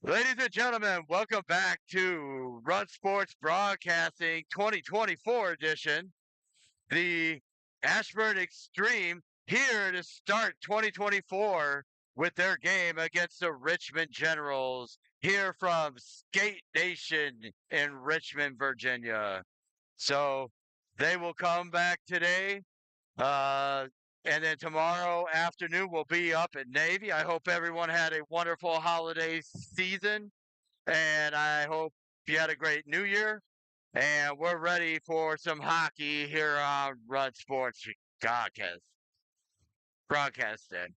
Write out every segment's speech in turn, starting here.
Ladies and gentlemen, welcome back to Run Sports Broadcasting 2024 edition. The Ashburn Xtreme here to start 2024 with their game against the Richmond Generals here from Skate Nation in Richmond, Virginia. So they will come back today. Uh, and then tomorrow afternoon we'll be up at Navy. I hope everyone had a wonderful holiday season and I hope you had a great New Year. And we're ready for some hockey here on Run Sports broadcasting.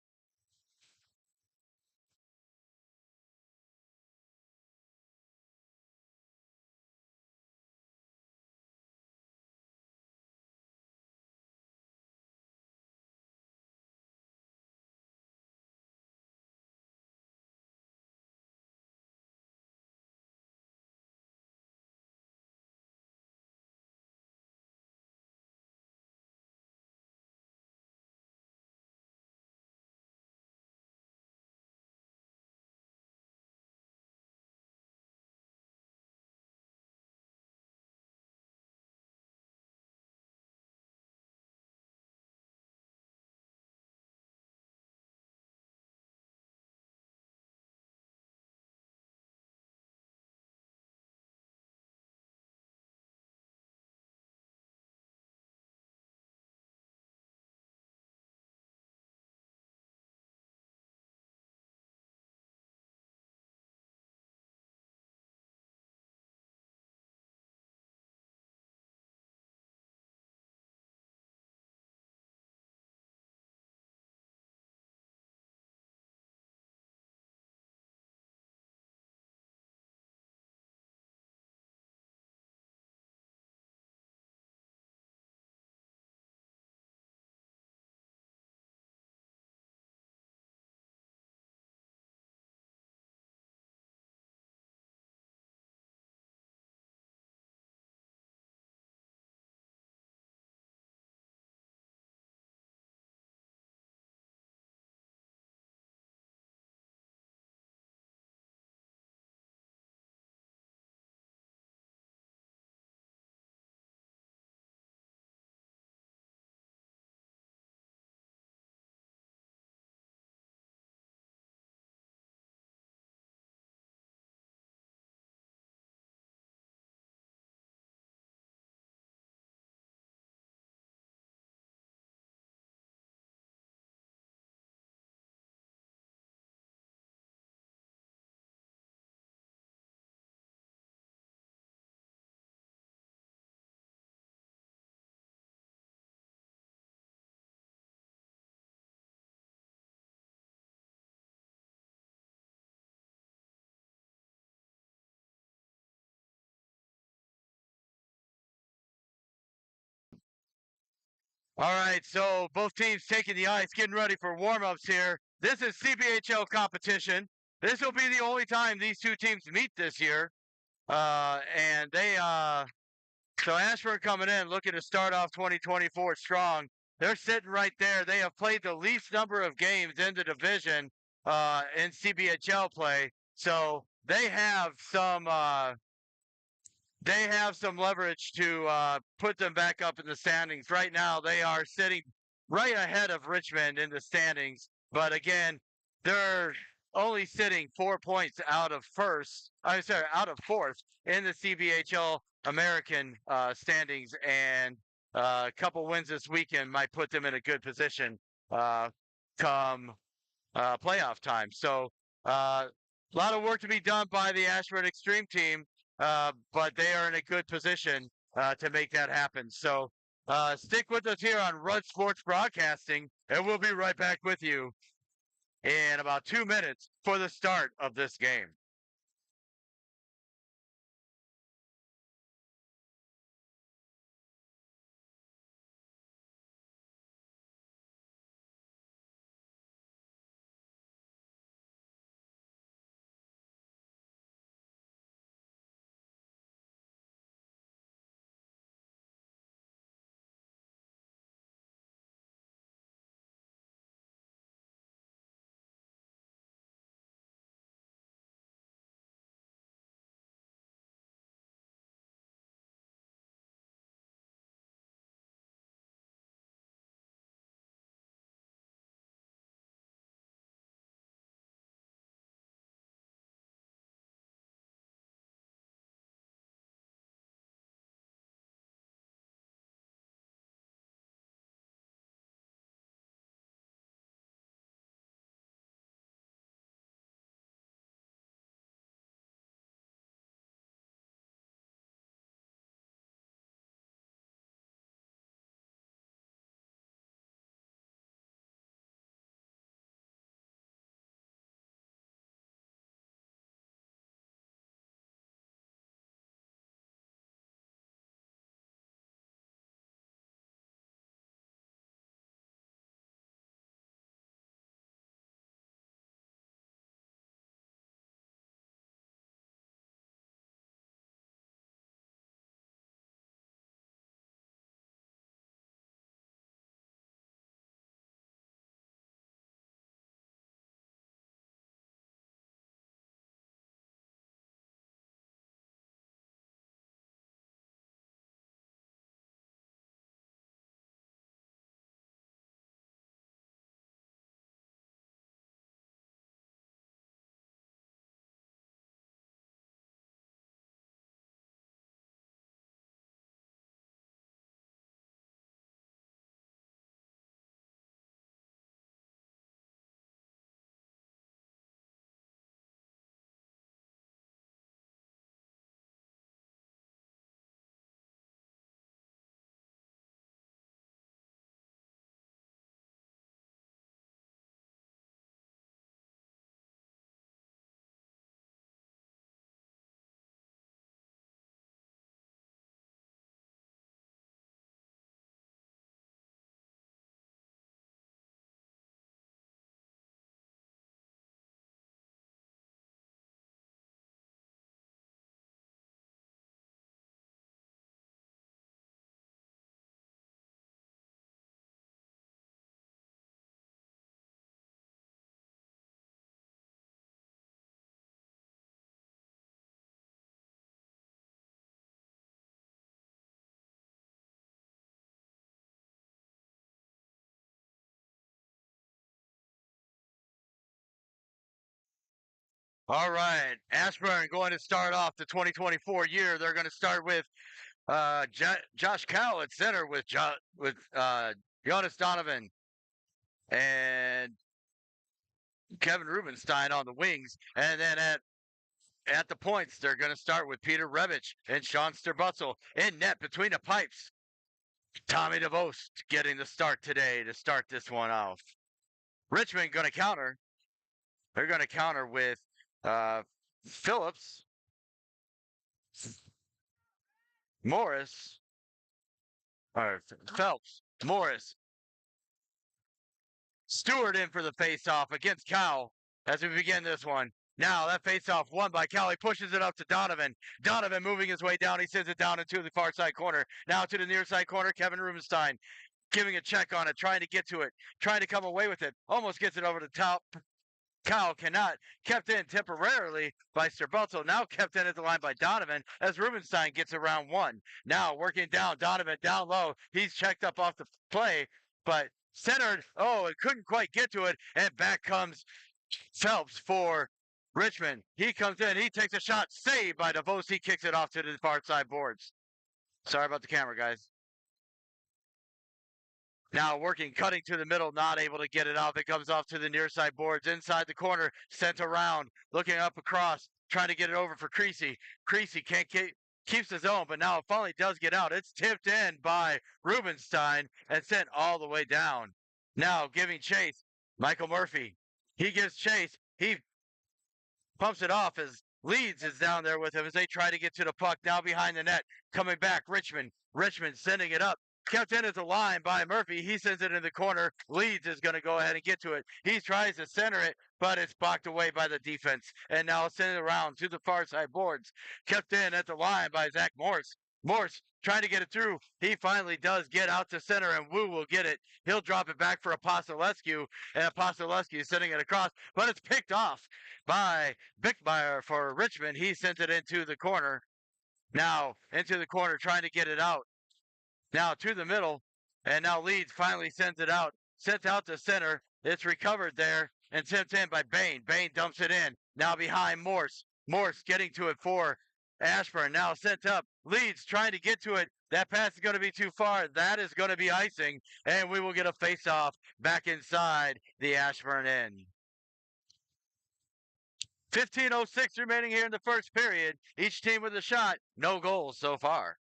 All right, so both teams taking the ice, getting ready for warm-ups here. This is CBHL competition. This will be the only time these two teams meet this year. And so Ashburn coming in looking to start off 2024 strong. They're sitting right there. They have played the least number of games in the division in CBHL play. So they have some leverage to put them back up in the standings. Right now, they are sitting right ahead of Richmond in the standings. But again, they're only sitting 4 points out of first. I'm sorry, out of fourth in the CBHL American standings, and a couple wins this weekend might put them in a good position uh, come playoff time. So a lot of work to be done by the Ashburn Xtreme team, but they are in a good position to make that happen. So stick with us here on Run Sports Broadcasting, and we'll be right back with you in about 2 minutes for the start of this game. All right, Ashburn going to start off the 2024 year. They're going to start with Josh Cowell at center with Jonas Donovan and Kevin Rubenstein on the wings, and then at the points they're going to start with Peter Revich and Sean Sterbutzel in net between the pipes. Tommy DeVos getting the start today to start this one off. Richmond going to counter. They're going to counter with Phillips, Morris, or Phelps, Morris, Stewart in for the face-off against Cowell as we begin this one. Now that face-off won by Cowell. He pushes it up to Donovan. Donovan moving his way down. He sends it down into the far side corner. Now to the near side corner, Kevin Rubenstein giving a check on it, trying to get to it, trying to come away with it. Almost gets it over the top. Cowell cannot. Kept in temporarily by Sterbutzel. Now kept in at the line by Donovan as Rubenstein gets around one. Now working down. Donovan down low. He's checked up off the play, but centered. Oh, it couldn't quite get to it. And back comes Phelps for Richmond. He comes in. He takes a shot. Saved by DeVos. He kicks it off to the far side boards. Sorry about the camera, guys. Now working, cutting to the middle, not able to get it off. It comes off to the near side boards, inside the corner, sent around, looking up across, trying to get it over for Creasy. Creasy can't keeps his own, but now it finally does get out. It's tipped in by Rubenstein and sent all the way down. Now giving chase, Michael Murphy. He gives chase. He pumps it off as Leeds is down there with him as they try to get to the puck. Now behind the net, coming back, Richmond. Richmond sending it up. Kept in as a line by Murphy. He sends it in the corner. Leeds is going to go ahead and get to it. He tries to center it, but it's blocked away by the defense. And now send it around to the far side boards. Kept in at the line by Zach Morse. Morse trying to get it through. He finally does get out to center, and Wu will get it. He'll drop it back for Apostolescu, and Apostolescu is sending it across, but it's picked off by Bickmeyer for Richmond. He sent it into the corner. Now into the corner, trying to get it out. Now to the middle, and now Leeds finally sends it out. Sent out to center. It's recovered there and sent in by Bain. Bain dumps it in. Now behind Morse. Morse getting to it for Ashburn. Now sent up. Leeds trying to get to it. That pass is going to be too far. That is going to be icing, and we will get a face-off back inside the Ashburn end. 15:06 remaining here in the first period. Each team with a shot. No goals so far.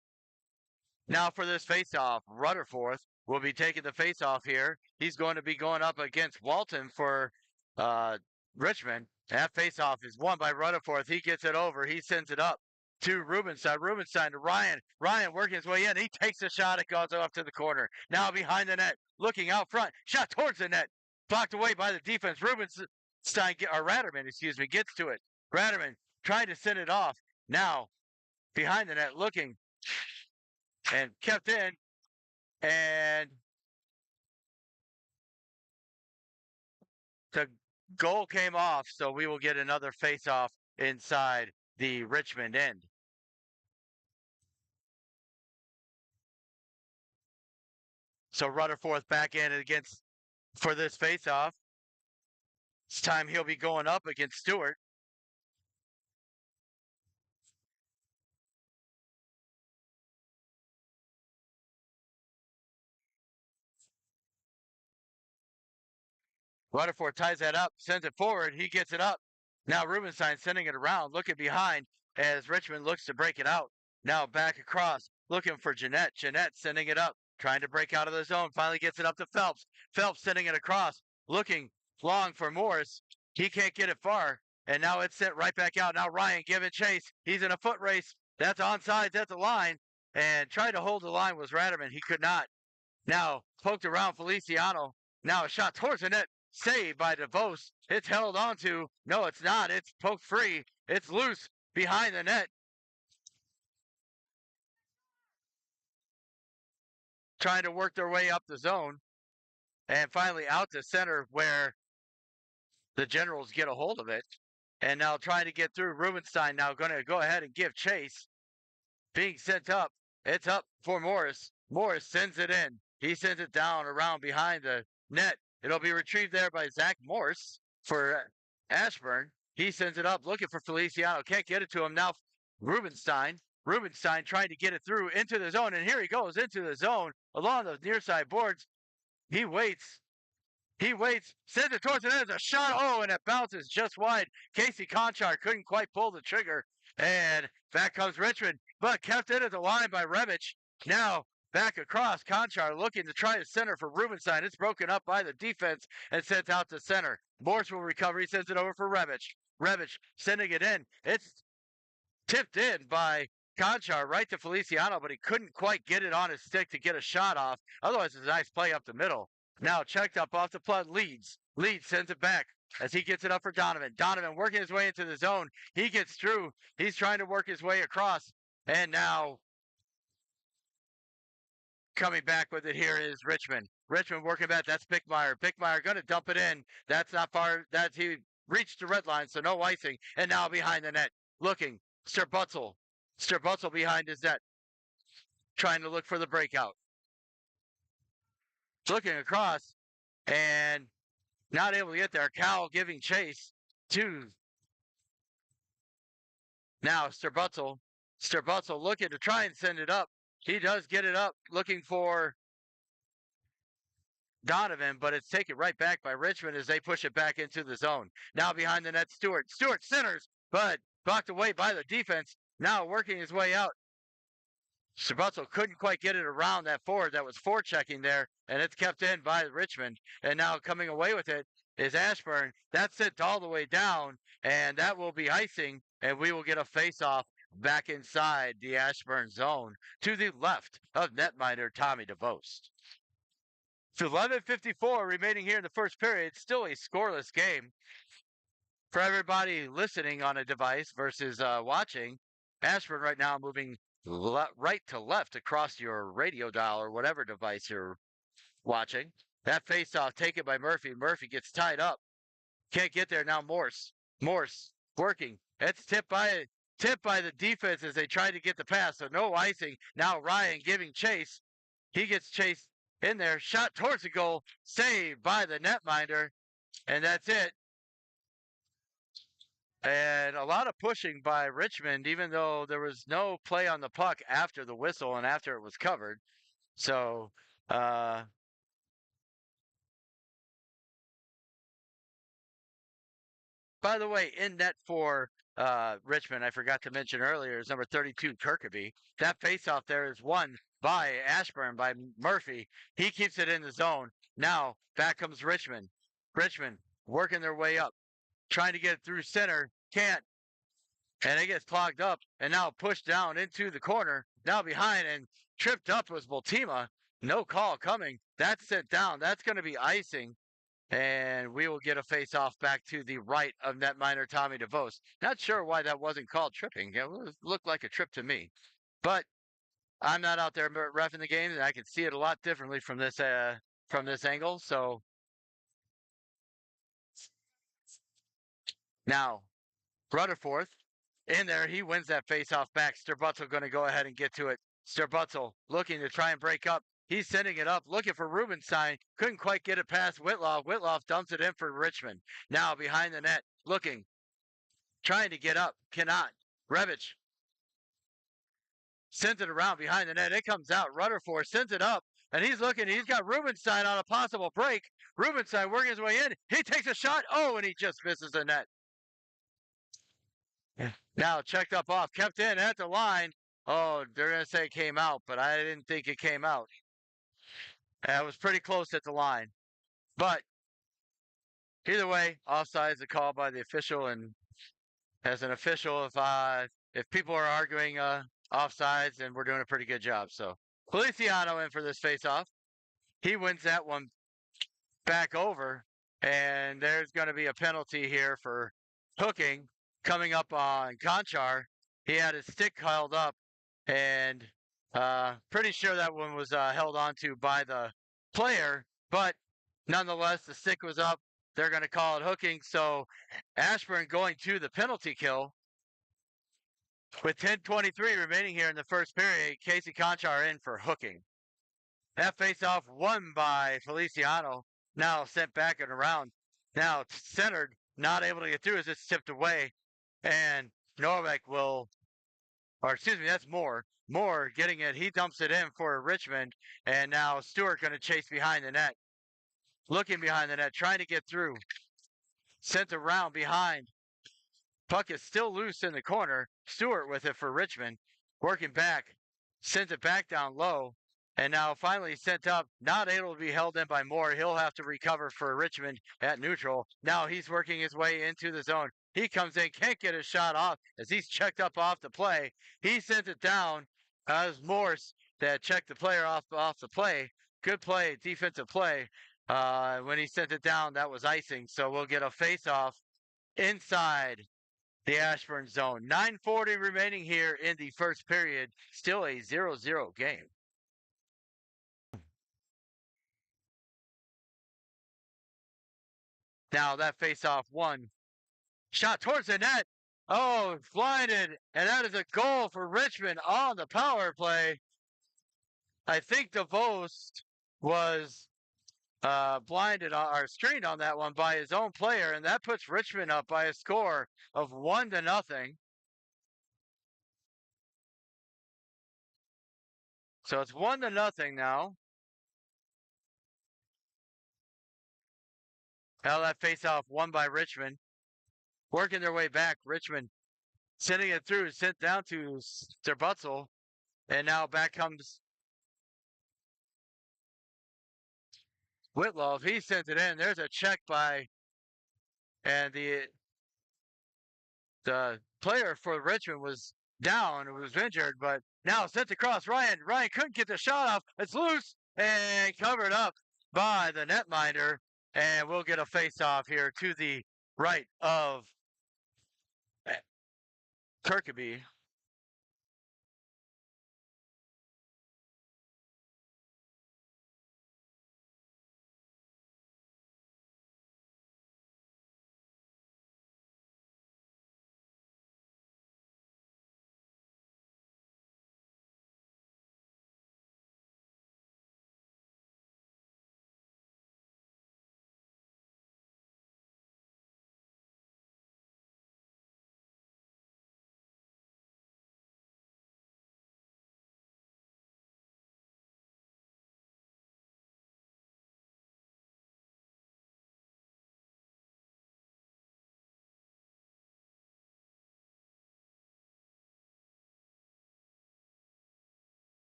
Now for this face-off, Rutherford will be taking the face-off here. He's going to be going up against Walton for Richmond. That face-off is won by Rutherford. He gets it over. He sends it up to Rubenstein. Rubenstein to Ryan. Ryan working his way in. He takes a shot. It goes off to the corner. Now behind the net, looking out front. Shot towards the net. Blocked away by the defense. Ratterman, gets to it. Ratterman trying to send it off. Now behind the net, looking. And kept in, and the goal came off, so we will get another face-off inside the Richmond end. So Rutherford back in against for this face-off. This time he'll be going up against Stewart. Rutherford ties that up, sends it forward. He gets it up. Now Rubenstein sending it around, looking behind as Richmond looks to break it out. Now back across, looking for Jeanette. Jeanette sending it up, trying to break out of the zone. Finally gets it up to Phelps. Phelps sending it across, looking long for Morris. He can't get it far, and now it's sent right back out. Now Ryan giving chase. He's in a foot race. That's onside. That's a line. And tried to hold the line was Ratterman. He could not. Now poked around Feliciano. Now a shot towards the net. Saved by DeVos. It's held onto. No, it's not. It's poked free. It's loose behind the net. Trying to work their way up the zone. And finally out to center where the Generals get a hold of it. And now trying to get through. Rubenstein now going to go ahead and give chase. Being sent up. It's up for Morris. Morris sends it in. He sends it down around behind the net. It'll be retrieved there by Zach Morse for Ashburn. He sends it up, looking for Feliciano. Can't get it to him. Now Rubenstein. Rubenstein trying to get it through into the zone. And here he goes into the zone along the near side boards. He waits. He waits, sends it towards the net. It's a shot. Oh, and it bounces just wide. Casey Conchar couldn't quite pull the trigger. And back comes Richmond, but kept it at the line by Revich. Now back across. Conchar looking to try to center for Rubenstein. It's broken up by the defense and sent out to center. Morse will recover. He sends it over for Revich. Revich sending it in. It's tipped in by Conchar right to Feliciano, but he couldn't quite get it on his stick to get a shot off. Otherwise, it's a nice play up the middle. Now checked up off the plug. Leeds sends it back as he gets it up for Donovan. Donovan working his way into the zone. He gets through. He's trying to work his way across. And now coming back with it here is Richmond. Richmond working back. That's Bickmeyer. Bickmeyer going to dump it in. That's not far. He reached the red line, so no icing. And now behind the net. Looking. Sterbutzel. Sterbutzel behind his net. Trying to look for the breakout. Looking across and not able to get there. Cowell giving chase to now Sterbutzel. Sterbutzel looking to try and send it up. He does get it up, looking for Donovan, but it's taken right back by Richmond as they push it back into the zone. Now behind the net, Stewart. Stewart centers, but blocked away by the defense. Now working his way out. Sterbutzel couldn't quite get it around that forward that was forechecking there, and it's kept in by Richmond. And now coming away with it is Ashburn. That's sent all the way down, and that will be icing, and we will get a face-off back inside the Ashburn zone to the left of netminder Tommy DeVost. It's 11:54 remaining here in the first period. Still a scoreless game. For everybody listening on a device versus watching, Ashburn right now moving right to left across your radio dial or whatever device you're watching. That face-off taken by Murphy. Murphy gets tied up. Can't get there now. Morse working. It's tipped by the defense as they try to get the pass. So no icing. Now Ryan giving chase. He gets chased in there. Shot towards the goal. Saved by the netminder. And that's it. And a lot of pushing by Richmond, even though there was no play on the puck after the whistle and after it was covered. So, by the way, in net for Richmond, I forgot to mention earlier, is number 32, Kirkaby. That faceoff there is won by Ashburn, by Murphy. He keeps it in the zone. Now, back comes Richmond. Richmond working their way up. Trying to get it through center, can't. And it gets clogged up and now pushed down into the corner. Now behind and tripped up was Multima. No call coming. That's sent down. That's going to be icing. And we will get a face-off back to the right of netminder Tommy DeVos. Not sure why that wasn't called tripping. It looked like a trip to me. But I'm not out there reffing the game, and I can see it a lot differently from this angle. So now, Rutherford in there. He wins that faceoff back. Sterbutzel going to go ahead and get to it. Sterbutzel looking to try and break up. He's sending it up, looking for Rubenstein. Couldn't quite get it past Whitloff. Whitloff dumps it in for Richmond. Now behind the net, looking, trying to get up. Cannot. Revich sends it around behind the net. It comes out. Rutherford sends it up. And he's looking. He's got Rubenstein on a possible break. Rubenstein working his way in. He takes a shot. Oh, and he just misses the net. Now checked up off, kept in at the line. Oh, they're going to say it came out, but I didn't think it came out. It was pretty close at the line. But either way, offside is a call by the official. And as an official, if people are arguing offsides, then we're doing a pretty good job. So Feliciano in for this face-off. He wins that one back over. And there's going to be a penalty here for hooking. Coming up on Conchar, he had his stick held up, and pretty sure that one was held onto by the player, but nonetheless, the stick was up. They're going to call it hooking, so Ashburn going to the penalty kill. With 10:23 remaining here in the first period, Casey Conchar in for hooking. That faceoff won by Feliciano, now sent back and around. Now centered. not able to get through as it's tipped away. And Norbeck will, or excuse me, that's Moore. Moore getting it. He dumps it in for Richmond. And now Stewart going to chase behind the net. Looking behind the net, trying to get through. Sent around behind. Puck is still loose in the corner. Stewart with it for Richmond. Working back. Sends it back down low. And now finally sent up. Not able to be held in by Moore. He'll have to recover for Richmond at neutral. Now he's working his way into the zone. He comes in, can't get his shot off as he's checked up off the play. He sends it down. As Morse that checked the player off the play. Good play, defensive play. When he sent it down, that was icing. So we'll get a face-off inside the Ashburn zone. 9:40 remaining here in the first period. Still a 0-0 game. Now that face-off one. Shot towards the net. Oh, blinded. And that is a goal for Richmond on the power play. I think DeVos was blinded or screened on that one by his own player, and that puts Richmond up by a score of 1-0. So it's 1-0 now. Now that face-off won by Richmond. Working their way back, Richmond sending it through, sent down to Sterbutzel, and now back comes Whitlow. He sent it in. There's a check by, and the player for Richmond was down, was injured, but now sent across. Ryan couldn't get the shot off. It's loose and covered up by the netminder, and we'll get a face-off here to the right of Kirkby.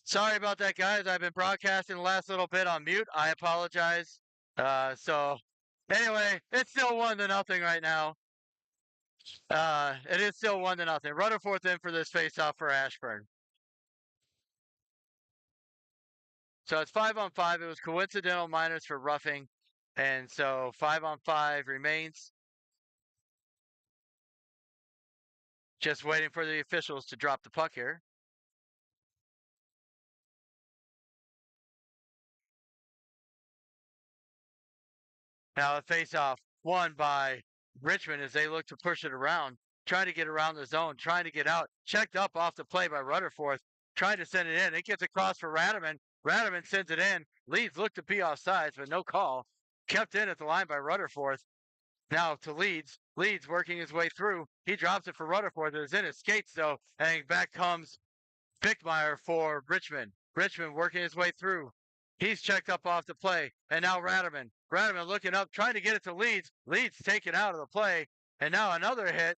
Sorry about that, guys. I've been broadcasting the last little bit on mute. I apologize. So anyway, it's still 1-0 right now. It is still 1-0. Runner fourth in for this face-off for Ashburn. So it's 5-on-5. It was coincidental minors for roughing, and so 5-on-5 remains. Just waiting for the officials to drop the puck here. Now a face-off won by Richmond as they look to push it around, trying to get around the zone, trying to get out. Checked up off the play by Rutherford, trying to send it in. It gets across for Radaman. Radaman sends it in. Leeds looked to be offsides, but no call. Kept in at the line by Rutherford. Now to Leeds. Leeds working his way through. He drops it for Rutherford. It was in his skates, though, and back comes Bickmeyer for Richmond. Richmond working his way through. He's checked up off the play. And now Radaman. Radaman looking up, trying to get it to Leeds. Leeds taken out of the play. And now another hit.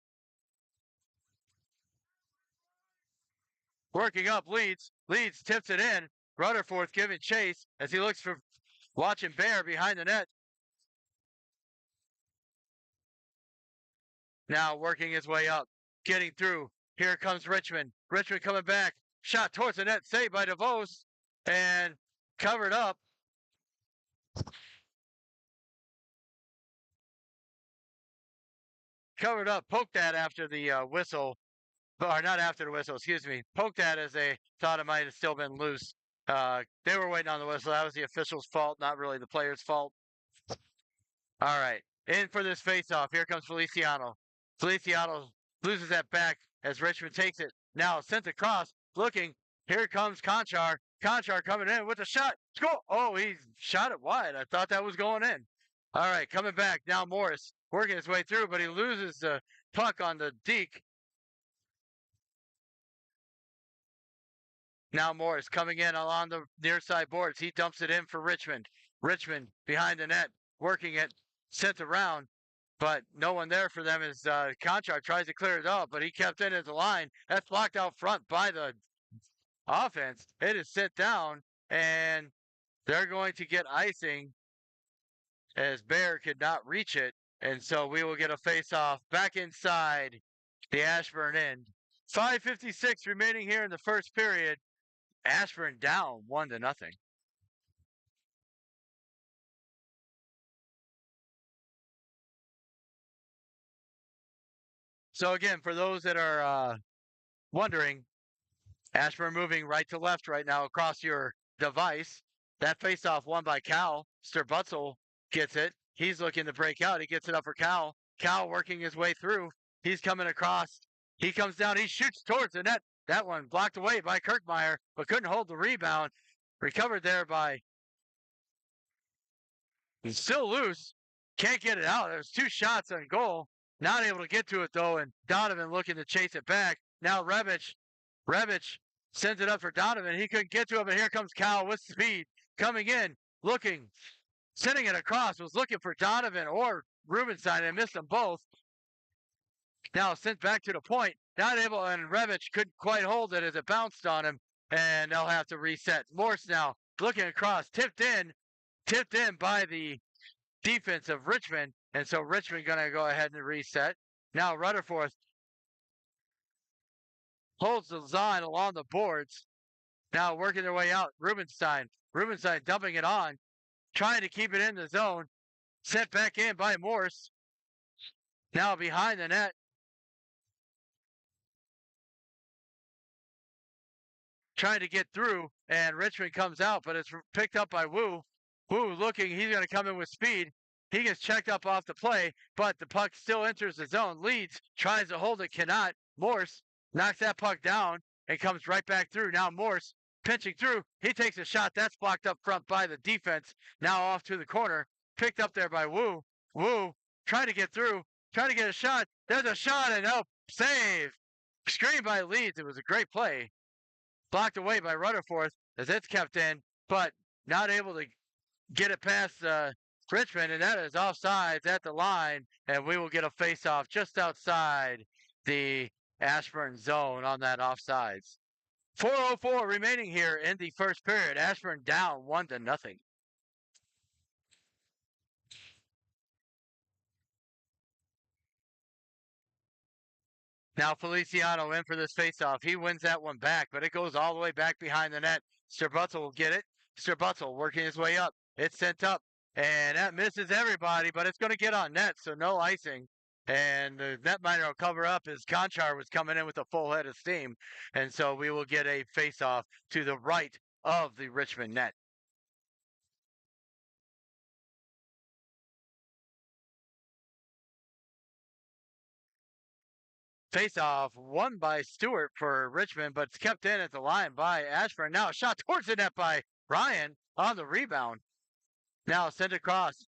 Working up Leeds. Leeds tips it in. Rutherford giving chase as he looks for watching Bear behind the net. Now working his way up. Getting through. Here comes Richmond. Richmond coming back. Shot towards the net. Saved by DeVos. And covered up. Covered up. Poked at after the whistle. Or not after the whistle, excuse me. Poked at as they thought it might have still been loose. They were waiting on the whistle. That was the official's fault, not really the player's fault. All right. In for this faceoff. Here comes Feliciano. Feliciano loses that back as Richmond takes it. Now sent across. Looking. Here comes Conchar. Conchar coming in with a shot. Score. Oh, he shot it wide. I thought that was going in. All right. Coming back. Now Morris working his way through, but he loses the puck on the deke. Now Morris coming in along the near side boards. He dumps it in for Richmond. Richmond behind the net, working it, sent around, but no one there for them as Conchar tries to clear it up, but he kept in at the line. That's blocked out front by the offense. It is sent down, and they're going to get icing as Bear could not reach it. And so we will get a face-off back inside the Ashburn end. 5:56 remaining here in the first period. Ashburn down 1-0. So again, for those that are wondering, Ashburn moving right to left right now across your device. That faceoff won by Cal. Sturbutzel gets it. He's looking to break out. He gets it up for Cal. Cal working his way through. He's coming across. He comes down. He shoots towards the net. That one blocked away by Kirkmeyer, but couldn't hold the rebound. Recovered there by. He's still loose. Can't get it out. There's 2 shots on goal. Not able to get to it, though, and Donovan looking to chase it back. Now Revich sends it up for Donovan. He couldn't get to it, but here comes Cal with speed. Coming in, looking, sending it across. Was looking for Donovan or Rubenstein and missed them both. Now sent back to the point. Not able, and Revich couldn't quite hold it as it bounced on him, and they'll have to reset. Morse now looking across, tipped in by the defense of Richmond, and so Richmond going to go ahead and reset. Now Rutherford holds the line along the boards. Now working their way out. Rubenstein dumping it on, trying to keep it in the zone. Sent back in by Morse. Now behind the net. Trying to get through, and Richmond comes out, but it's picked up by Wu. Wu looking, he's going to come in with speed. He gets checked up off the play, but the puck still enters the zone. Leeds tries to hold it, cannot. Morse knocks that puck down and comes right back through. Now Morse pinching through. He takes a shot. That's blocked up front by the defense. Now off to the corner. Picked up there by Wu. Wu trying to get through. Trying to get a shot. There's a shot, and no, save. Screened by Leeds. It was a great play. Blocked away by Rutherford as it's kept in, but not able to get it past Richmond, and that is offsides at the line, and we will get a face-off just outside the Ashburn zone on that offsides. 4:04 remaining here in the first period. Ashburn down 1-0. Now Feliciano in for this faceoff. He wins that one back, but it goes all the way back behind the net. Sturbutzel will get it. Sturbutzel working his way up. It's sent up, and that misses everybody, but it's going to get on net, so no icing. And the netminder will cover up as Conchar was coming in with a full head of steam. And so we will get a faceoff to the right of the Richmond net. Face-off won by Stewart for Richmond, but it's kept in at the line by Ashburn. Now a shot towards the net by Ryan on the rebound. Now sent across.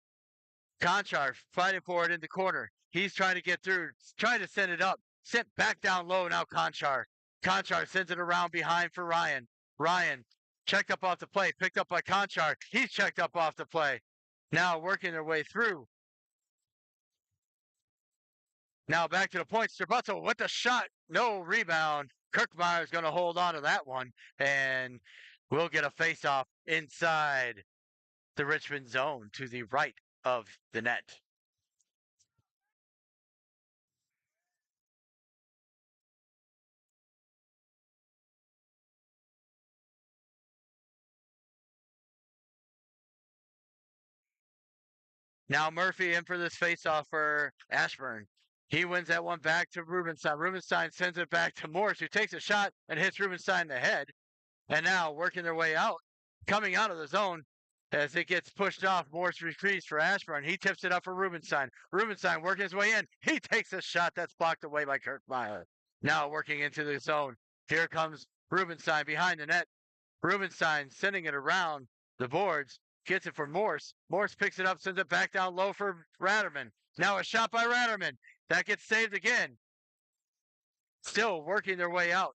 Conchar fighting for it in the corner. He's trying to get through, trying to send it up. Sent back down low now Conchar. Conchar sends it around behind for Ryan. Ryan checked up off the play, picked up by Conchar. He's checked up off the play. Now working their way through. Now back to the point. Strabuzzo with the shot. No rebound. Kirkmeyer is going to hold on to that one. And we'll get a face-off inside the Richmond zone to the right of the net. Now Murphy in for this face-off for Ashburn. He wins that one back to Rubenstein. Rubenstein sends it back to Morris, who takes a shot and hits Rubenstein in the head. And now working their way out, coming out of the zone as it gets pushed off. Morris retreats for Ashburn. He tips it up for Rubenstein. Rubenstein working his way in. He takes a shot that's blocked away by Kirkmeyer. Now working into the zone. Here comes Rubenstein behind the net. Rubenstein sending it around the boards. Gets it for Morse. Morse picks it up, sends it back down low for Ratterman. Now a shot by Ratterman. That gets saved again. Still working their way out.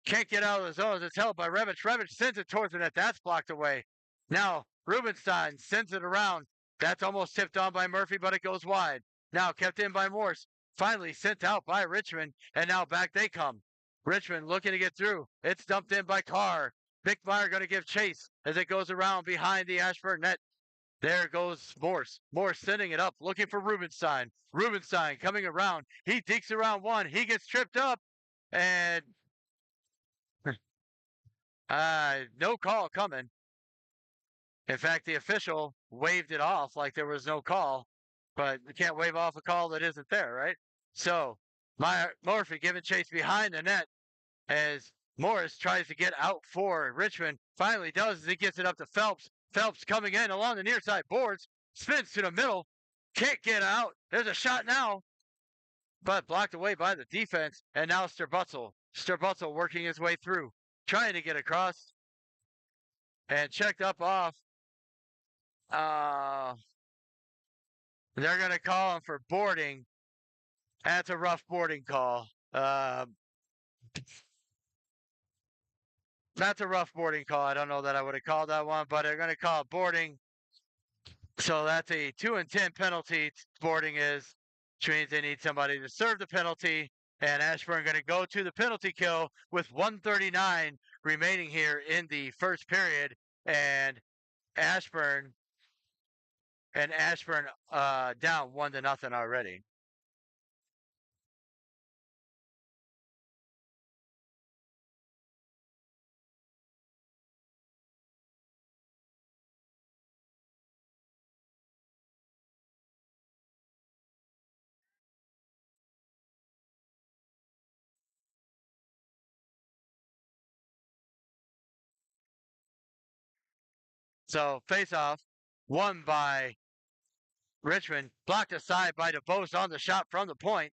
Can't get out of the zone as it's held by Revich. Revich sends it towards the net. That's blocked away. Now Rubenstein sends it around. That's almost tipped on by Murphy, but it goes wide. Now kept in by Morse. Finally sent out by Richmond, and now back they come. Richmond looking to get through. It's dumped in by Carr. Bickmeyer going to give chase as it goes around behind the Ashburn net. There goes Morse. Morse sending it up, looking for Rubenstein. Rubenstein coming around. He dekes around one. He gets tripped up, and no call coming. In fact, the official waved it off like there was no call, but you can't wave off a call that isn't there, right? So Murphy giving chase behind the net as Morris tries to get out for Richmond. Finally does as he gets it up to Phelps. Phelps coming in along the near side boards. Spins to the middle. Can't get out. There's a shot now. But blocked away by the defense. And now Strabutzel. Strabutzel working his way through. Trying to get across. And checked up off. They're going to call him for boarding. That's a rough boarding call. That's a rough boarding call. I don't know that I would have called that one, but they're going to call it boarding. So that's a 2 and 10 penalty. Boarding is, which means they need somebody to serve the penalty. And Ashburn going to go to the penalty kill with 1:39 remaining here in the first period. And Ashburn down 1-0 already. So face-off won by Richmond, blocked aside by DeBose on the shot from the point.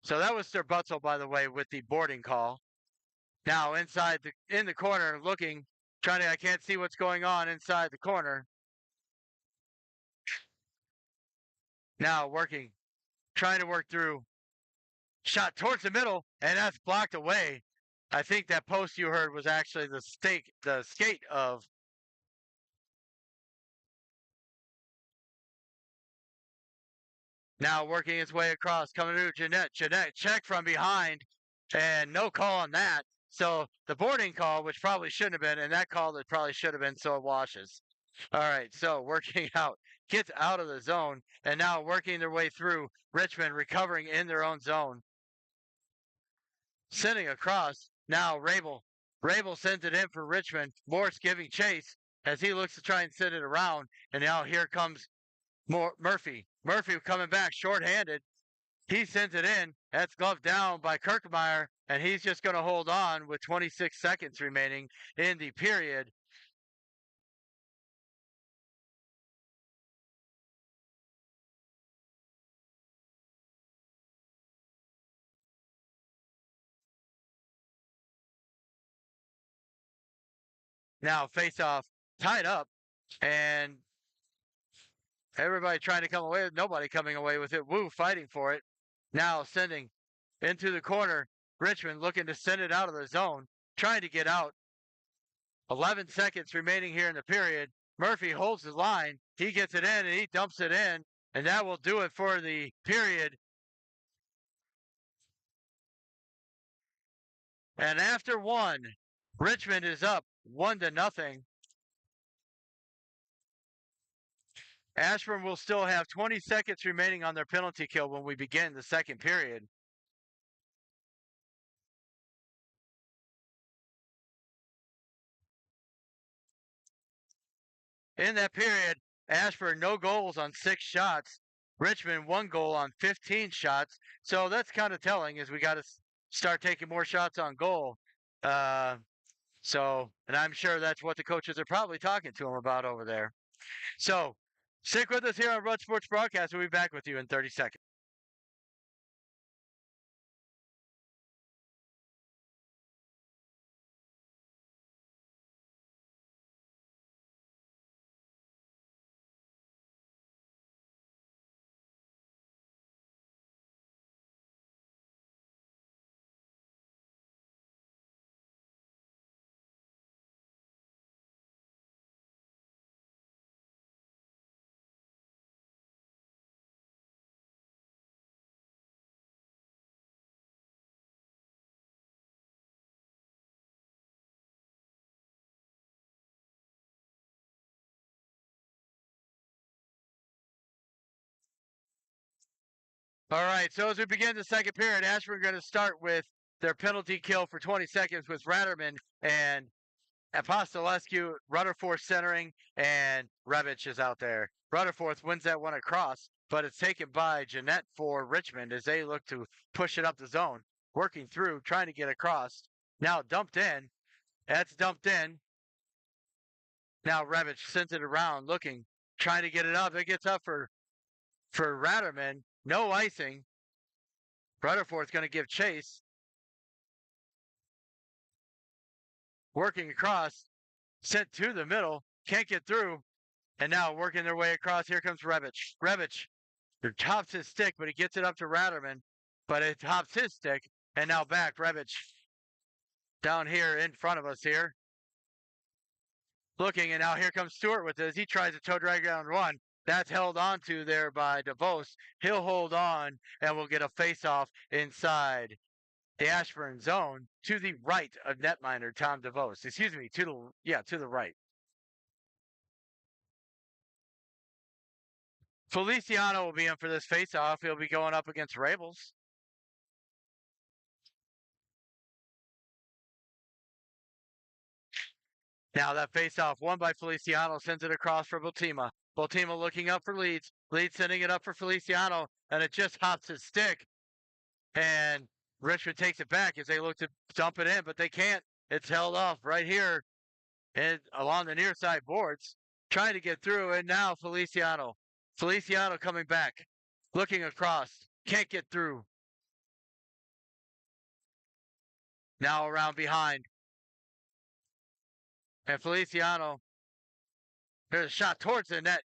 So that was Butzel, by the way, with the boarding call. Now in the corner, looking, I can't see what's going on inside the corner. Now working, trying to work through. Shot towards the middle, and that's blocked away. I think that post you heard was actually the skate of. Now working its way across, coming through Jeanette. Jeanette check from behind, and no call on that. So the boarding call, which probably shouldn't have been, and that call that probably should have been, so it washes. All right, so working out, gets out of the zone, and now working their way through. Richmond recovering in their own zone. Sending across, now Rabel. Rabel sends it in for Richmond. Morse giving chase as he looks to try and send it around. And now here comes Murphy. Murphy coming back shorthanded. He sends it in. That's gloved down by Kirkmeyer, and he's just going to hold on with 26 seconds remaining in the period. Now face-off tied up, and everybody trying to come away with nobody coming away with it. Woo fighting for it. Now sending into the corner. Richmond looking to send it out of the zone, trying to get out. 11 seconds remaining here in the period. Murphy holds the line. He gets it in and he dumps it in. And that will do it for the period. And after one, Richmond is up 1-0. Ashburn will still have 20 seconds remaining on their penalty kill when we begin the second period. In that period, Ashburn no goals on 6 shots. Richmond 1 goal on 15 shots. So that's kind of telling as we got to start taking more shots on goal. And I'm sure that's what the coaches are probably talking to them about over there. So stick with us here on Rud Sports Broadcast. We'll be back with you in 30 seconds. All right, so as we begin the second period, Ashburn going to start with their penalty kill for 20 seconds with Ratterman and Apostolescu, Rutherford centering, and Revich is out there. Rutherford wins that one across, but it's taken by Jeanette for Richmond as they look to push it up the zone, working through, trying to get across. Now dumped in. That's dumped in. Now Revich sends it around, looking, trying to get it up. It gets up for Ratterman. No icing. Rutherford's going to give chase. Working across, sent to the middle, can't get through, and now working their way across. Here comes Revich. Revich tops his stick, but he gets it up to Ratterman, but it tops his stick, and now back Revich down here in front of us here. Looking, and now here comes Stewart with this. He tries to toe drag down one. That's held on to there by DeVos. He'll hold on, and we'll get a face-off inside the Ashburn zone to the right of netminder Tom DeVos. Excuse me, to the right. Feliciano will be in for this face-off. He'll be going up against Rabels. Now that face-off won by Feliciano sends it across for Bultima. Bultima looking up for Leeds. Leeds sending it up for Feliciano, and it just hops his stick. And Richmond takes it back as they look to dump it in, but they can't. It's held off right here and along the near side boards, trying to get through. And now Feliciano coming back, looking across, can't get through. Now around behind. And Feliciano, there's a shot towards the net.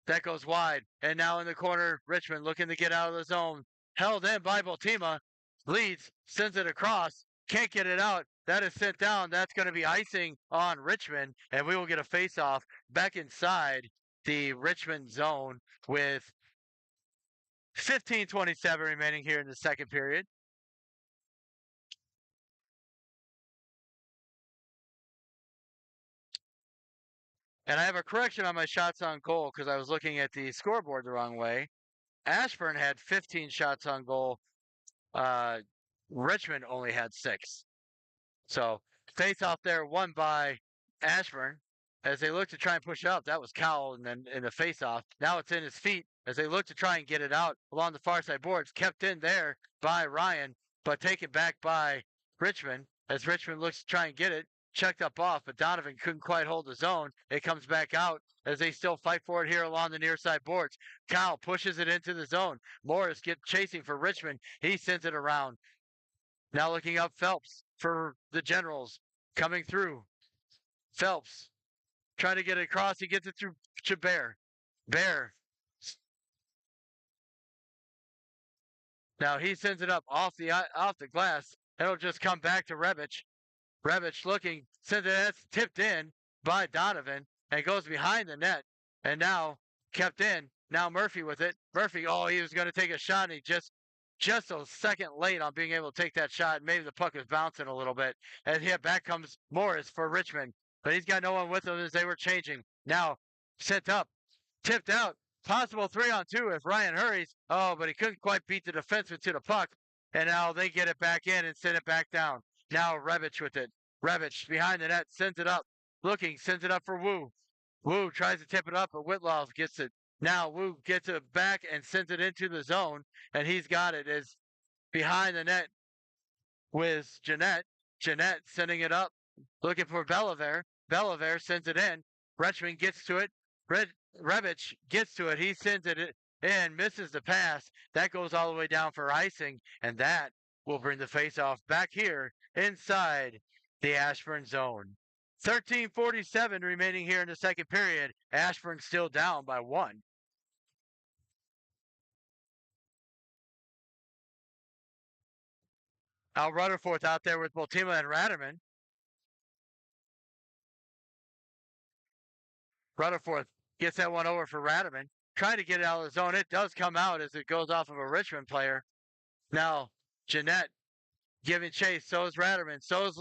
That goes wide. And now in the corner, Richmond looking to get out of the zone. Held in by Bultima. Leeds, sends it across. Can't get it out. That is sent down. That's going to be icing on Richmond. And we will get a face-off back inside the Richmond zone with 15:27 remaining here in the second period. And I have a correction on my shots on goal because I was looking at the scoreboard the wrong way. Ashburn had 15 shots on goal. Richmond only had 6. So face off there won by Ashburn as they look to try and push it up. That was Cowell and then in the face off. Now it's in his feet as they look to try and get it out along the far side boards. Kept in there by Ryan, but taken back by Richmond as Richmond looks to try and get it. Checked up off, but Donovan couldn't quite hold the zone. It comes back out as they still fight for it here along the near side boards. Cowell pushes it into the zone. Morris gets chasing for Richmond. He sends it around. Now looking up Phelps for the Generals coming through. Phelps trying to get it across. He gets it through to Bear. Bear. Now he sends it up off the glass. It'll just come back to Rebic. Rebic looking, sends it. That's tipped in by Donovan and goes behind the net. And now kept in. Now Murphy with it. Murphy, oh, he was going to take a shot, and he just a second late on being able to take that shot. Maybe the puck was bouncing a little bit. And yeah, back comes Morris for Richmond. But he's got no one with him as they were changing. Now sent up, tipped out. Possible 3-on-2 if Ryan hurries. Oh, but he couldn't quite beat the defenseman to the puck. And now they get it back in and send it back down. Now Rebic with it. Rebic behind the net, sends it up. Looking, sends it up for Wu. Wu tries to tip it up, but Whitlow gets it. Now Wu gets it back and sends it into the zone, and he's got it. Is behind the net with Jeanette. Jeanette sending it up, looking for Beliver. Beliver sends it in. Richmond gets to it. Rebic gets to it. He sends it in, misses the pass. That goes all the way down for icing, and that will bring the faceoff back here inside the Ashburn zone. 13:47 remaining here in the second period. Ashburn still down by 1. Al Rutherford out there with Multima and Ratterman. Rutherford gets that one over for Ratterman. Trying to get it out of the zone. It does come out as it goes off of a Richmond player. Now, Jeanette giving chase. So is Ratterman. So is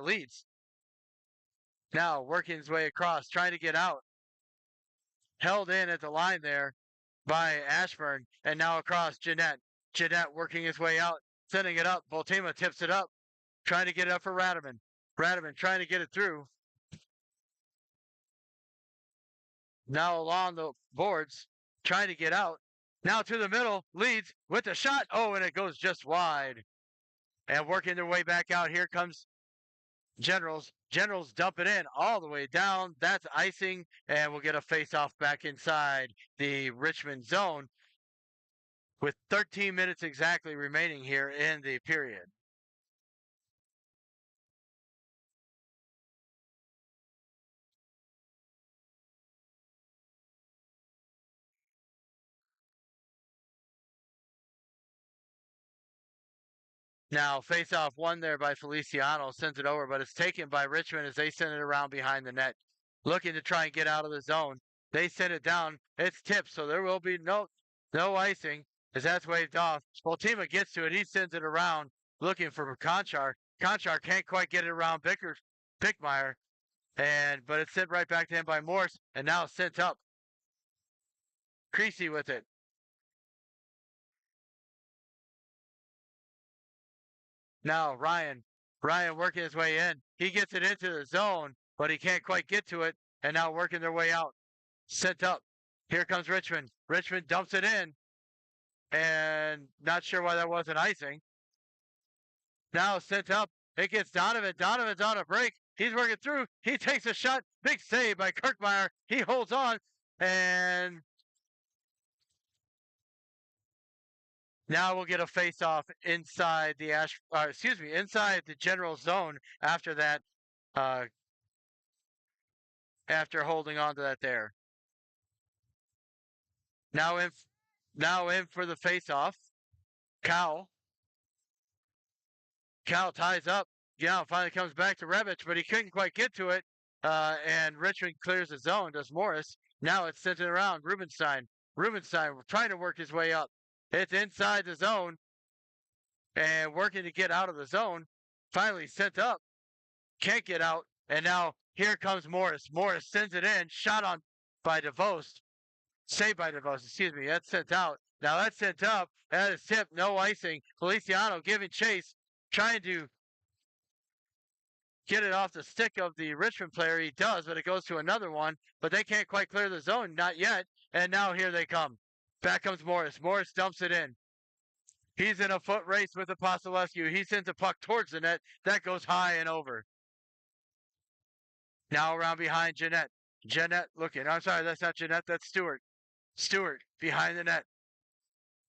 Leeds. Now working his way across, trying to get out. Held in at the line there by Ashburn. And now across Jeanette. Jeanette working his way out, sending it up. Multima tips it up, trying to get it up for Ratterman. Ratterman trying to get it through. Now along the boards, trying to get out. Now to the middle, Leeds with the shot. Oh, and it goes just wide. And working their way back out. Here comes Generals. Generals dump it in all the way down. That's icing, and we'll get a face-off back inside the Richmond zone with 13 minutes exactly remaining here in the period. Now, face-off won there by Feliciano, sends it over, but it's taken by Richmond as they send it around behind the net, looking to try and get out of the zone. They send it down. It's tipped, so there will be no icing as that's waved off. Multima gets to it. He sends it around, looking for Conchar. Conchar can't quite get it around Bickmeyer, but it's sent right back to him by Morse, and now sent up. Creasy with it. Now Ryan working his way in. He gets it into the zone, but he can't quite get to it. And now working their way out. Sent up. Here comes Richmond. Richmond dumps it in. And not sure why that wasn't icing. Now sent up. It gets Donovan. Donovan's on a break. He's working through. He takes a shot. Big save by Kirkmeyer. He holds on. And now we'll get a face-off inside the inside the general zone after that, after holding on to that there. Now in for the face-off. Cal ties up. Yeah, finally comes back to Rebic, but he couldn't quite get to it. And Richmond clears the zone, does Morris. Now it's sent it around. Rubenstein trying to work his way up. It's inside the zone and working to get out of the zone. Finally sent up. Can't get out. And now here comes Morris. Morris sends it in. Shot on by DeVos. Saved by DeVos. Excuse me. That's sent out. Now that's sent up. That is tipped. No icing. Feliciano giving chase. Trying to get it off the stick of the Richmond player. He does, but it goes to another one. But they can't quite clear the zone. Not yet. And now here they come. Back comes Morris. Morris dumps it in. He's in a foot race with Apostolescu. He sends a puck towards the net. That goes high and over. Now around behind Jeanette. Jeanette looking. I'm sorry, that's not Jeanette. That's Stewart. Stewart behind the net.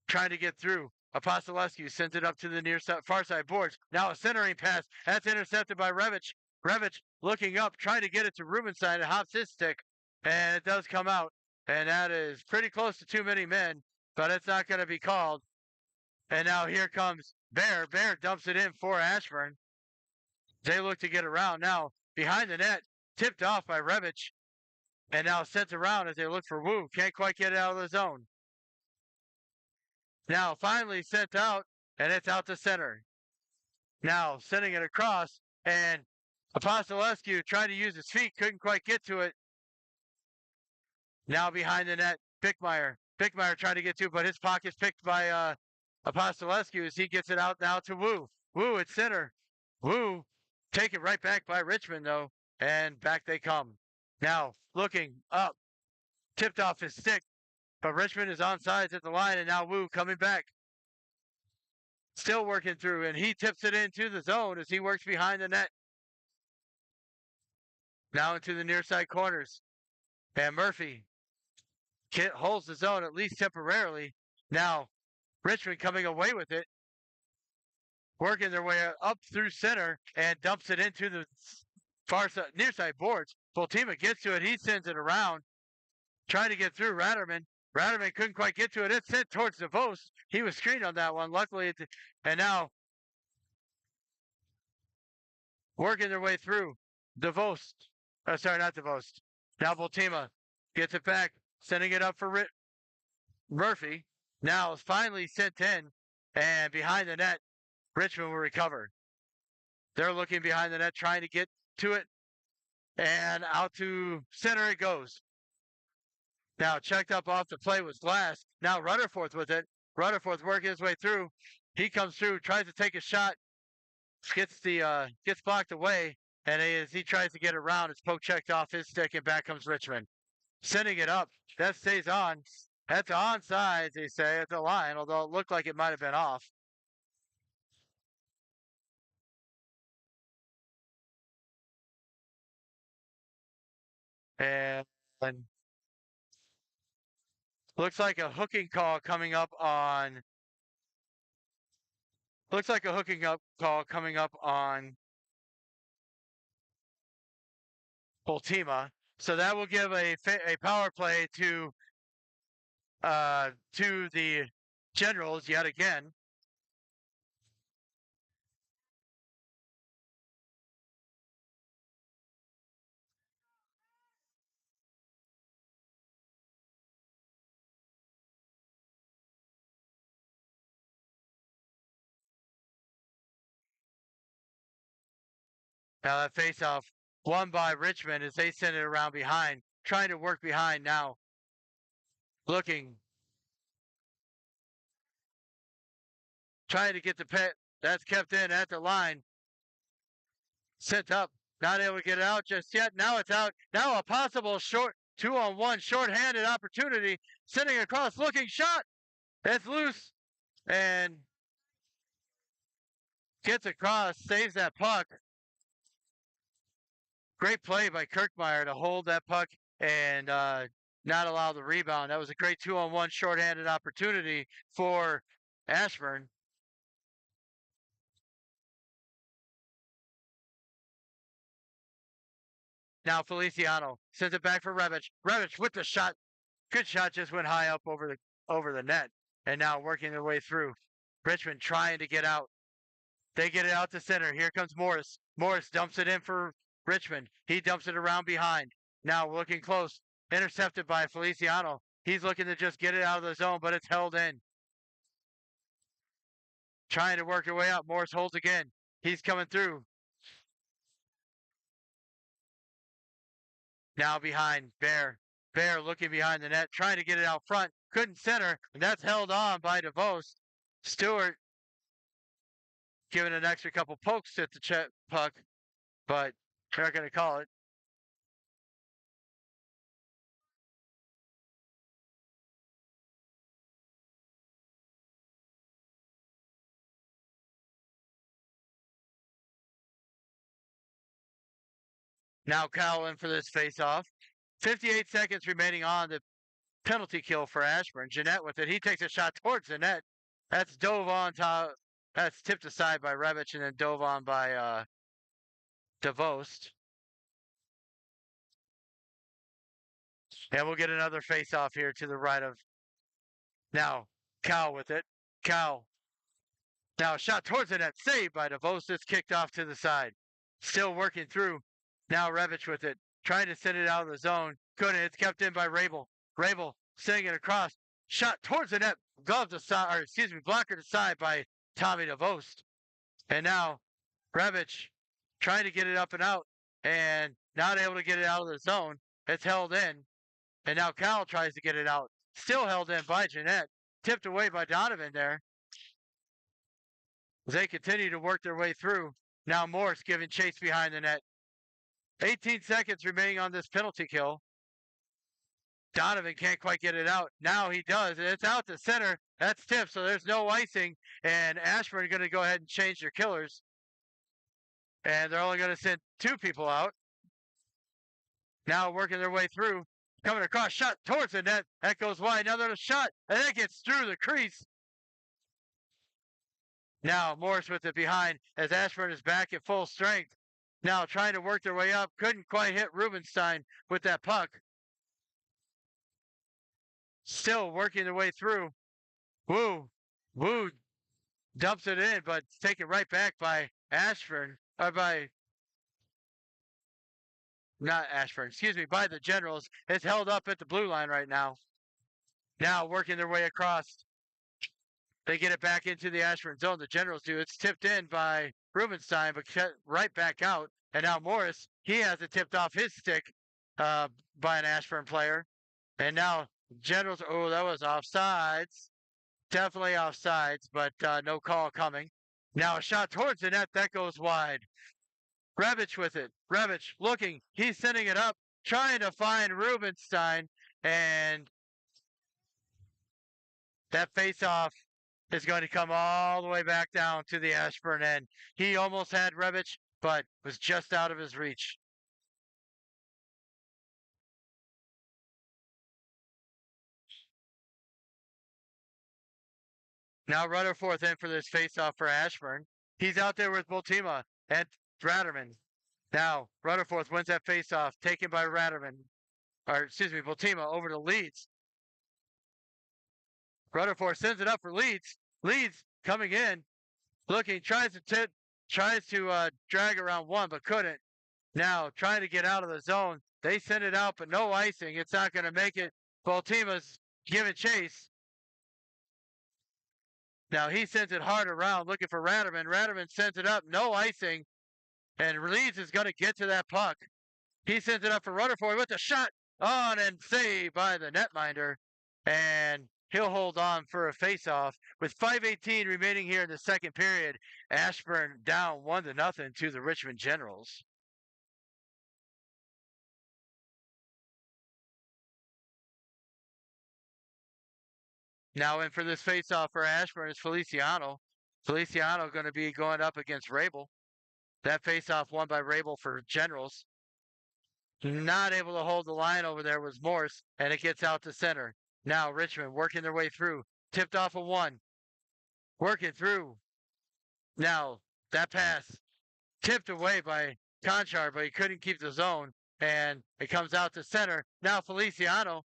Trying to get through. Apostolescu sends it up to the far side boards. Now a centering pass. That's intercepted by Rebic. Revich looking up, trying to get it to Rubenstein. It hops his stick, and it does come out. And that is pretty close to too many men, but it's not going to be called. And now here comes Bear. Bear dumps it in for Ashburn. They look to get around. Now behind the net, tipped off by Revich, and now sent around as they look for Wu. Can't quite get it out of the zone. Now finally sent out, and it's out to center. Now sending it across, and Apostolescu trying to use his feet, couldn't quite get to it. Now behind the net, Bickmeyer. Bickmeyer trying to get to, but his pocket's picked by Apostolescu as he gets it out now to Wu. Wu at center. Wu take it right back by Richmond though, and back they come. Now looking up, tipped off his stick, but Richmond is on sides at the line, and now Wu coming back. Still working through, and he tips it into the zone as he works behind the net. Now into the near side corners. And Murphy holds the zone at least temporarily. Now Richmond coming away with it. Working their way up through center and dumps it into the far side, near side boards. Voltima gets to it. He sends it around. Trying to get through Ratterman. Ratterman couldn't quite get to it. It's sent towards DeVos. He was screened on that one. Luckily, and now working their way through. DeVos. Sorry, not DeVos. Now Voltima gets it back, sending it up for Murphy. Now it's finally sent in, and behind the net, Richmond will recover. They're looking behind the net, trying to get to it, and out to center it goes. Now checked up off the play was Glass. Now Rutherford with it. Rutherford working his way through. He comes through, tries to take a shot, gets blocked away, and as he tries to get around, it's poke checked off his stick, and back comes Richmond. Sending it up. That stays on. That's onside, they say, at the line, although it looked like it might have been off. And looks like a hooking call coming up on. Looks like a hooking up call coming up on Voltima. So that will give a power play to the Generals yet again. Now that faceoff won by Richmond as they send it around behind, trying to work behind now. Looking. Trying to get the pit. That's kept in at the line. Sent up. Not able to get it out just yet. Now it's out. Now a possible short 2-on-1 short-handed opportunity. Sending across. Looking shot. It's loose. And gets across. Saves that puck. Great play by Kirkmeyer to hold that puck and not allow the rebound. That was a great 2-on-1 short-handed opportunity for Ashburn. Now Feliciano sends it back for Revich. Revich with the shot. Good shot, just went high up over the net. And now working their way through. Richmond trying to get out. They get it out to center. Here comes Morris. Morris dumps it in for Richmond. He dumps it around behind. Now looking close. Intercepted by Feliciano. He's looking to just get it out of the zone, but it's held in. Trying to work their way out. Morris holds again. He's coming through. Now behind Bear. Bear looking behind the net, trying to get it out front. Couldn't center, and that's held on by DeVos. Stewart giving an extra couple pokes at the puck, but they're not going to call it. Now Cowell in for this face-off. 58 seconds remaining on the penalty kill for Ashburn. Jeanette with it. He takes a shot towards the net. That's dove on top. That's tipped aside by Revich and then dove on by DeVost. And we'll get another face-off here to the right of now. Cal with it. Cal. Now a shot towards the net. Saved by DeVost. It's kicked off to the side. Still working through. Now Revich with it. Trying to send it out of the zone. Couldn't. It's kept in by Rabel. Rabel sending it across. Shot towards the net. Glove to side, or excuse me, blocker to side by Tommy DeVost. And now Revich trying to get it up and out and not able to get it out of the zone. It's held in. And now Cal tries to get it out. Still held in by Jeanette. Tipped away by Donovan there. As they continue to work their way through. Now Morse giving chase behind the net. 18 seconds remaining on this penalty kill. Donovan can't quite get it out. Now he does. And it's out to center. That's tipped, so there's no icing. And Ashburn going to go ahead and change their killers. And they're only going to send 2 people out. Now working their way through. Coming across, shot towards the net. That goes wide. Another shot. And that gets through the crease. Now Morris with it behind as Ashburn is back at full strength. Now trying to work their way up. Couldn't quite hit Rubenstein with that puck. Still working their way through. Woo dumps it in, but it's taken right back by Ashburn. Or by not Ashburn, excuse me, by the Generals. It's held up at the blue line right now. Now working their way across. They get it back into the Ashburn zone. The Generals do. It's tipped in by Rubenstein, but cut right back out. And now Morris, he has it tipped off his stick by an Ashburn player. And now Generals, oh, that was offsides. Definitely offsides, but no call coming. Now a shot towards the net. That goes wide. Revich with it. Revich looking. He's sending it up, trying to find Rubenstein. And that face-off is going to come all the way back down to the Ashburn end. He almost had Revich, but was just out of his reach. Now Rutherford in for this face-off for Ashburn. He's out there with Bultima and Ratterman. Now Rutherford wins that face-off, taken by Ratterman. Or excuse me, Bultima over to Leeds. Rutherford sends it up for Leeds. Leeds coming in, looking, tries to drag around one, but couldn't. Now trying to get out of the zone. They send it out, but no icing. It's not going to make it. Bultima's giving chase. Now he sends it hard around, looking for Ratterman. Ratterman sends it up, no icing. And Leeds is going to get to that puck. He sends it up for Rutherford with a shot on and saved by the netminder. And he'll hold on for a face-off. With 5:18 remaining here in the second period, Ashburn down 1-0 to the Richmond Generals. Now in for this face-off for Ashburn is Feliciano. Feliciano going to be going up against Rabel. That face-off won by Rabel for Generals. Not able to hold the line over there was Morse, and it gets out to center. Now Richmond working their way through. Tipped off a 1. Working through. Now that pass tipped away by Conchar, but he couldn't keep the zone. And it comes out to center. Now Feliciano,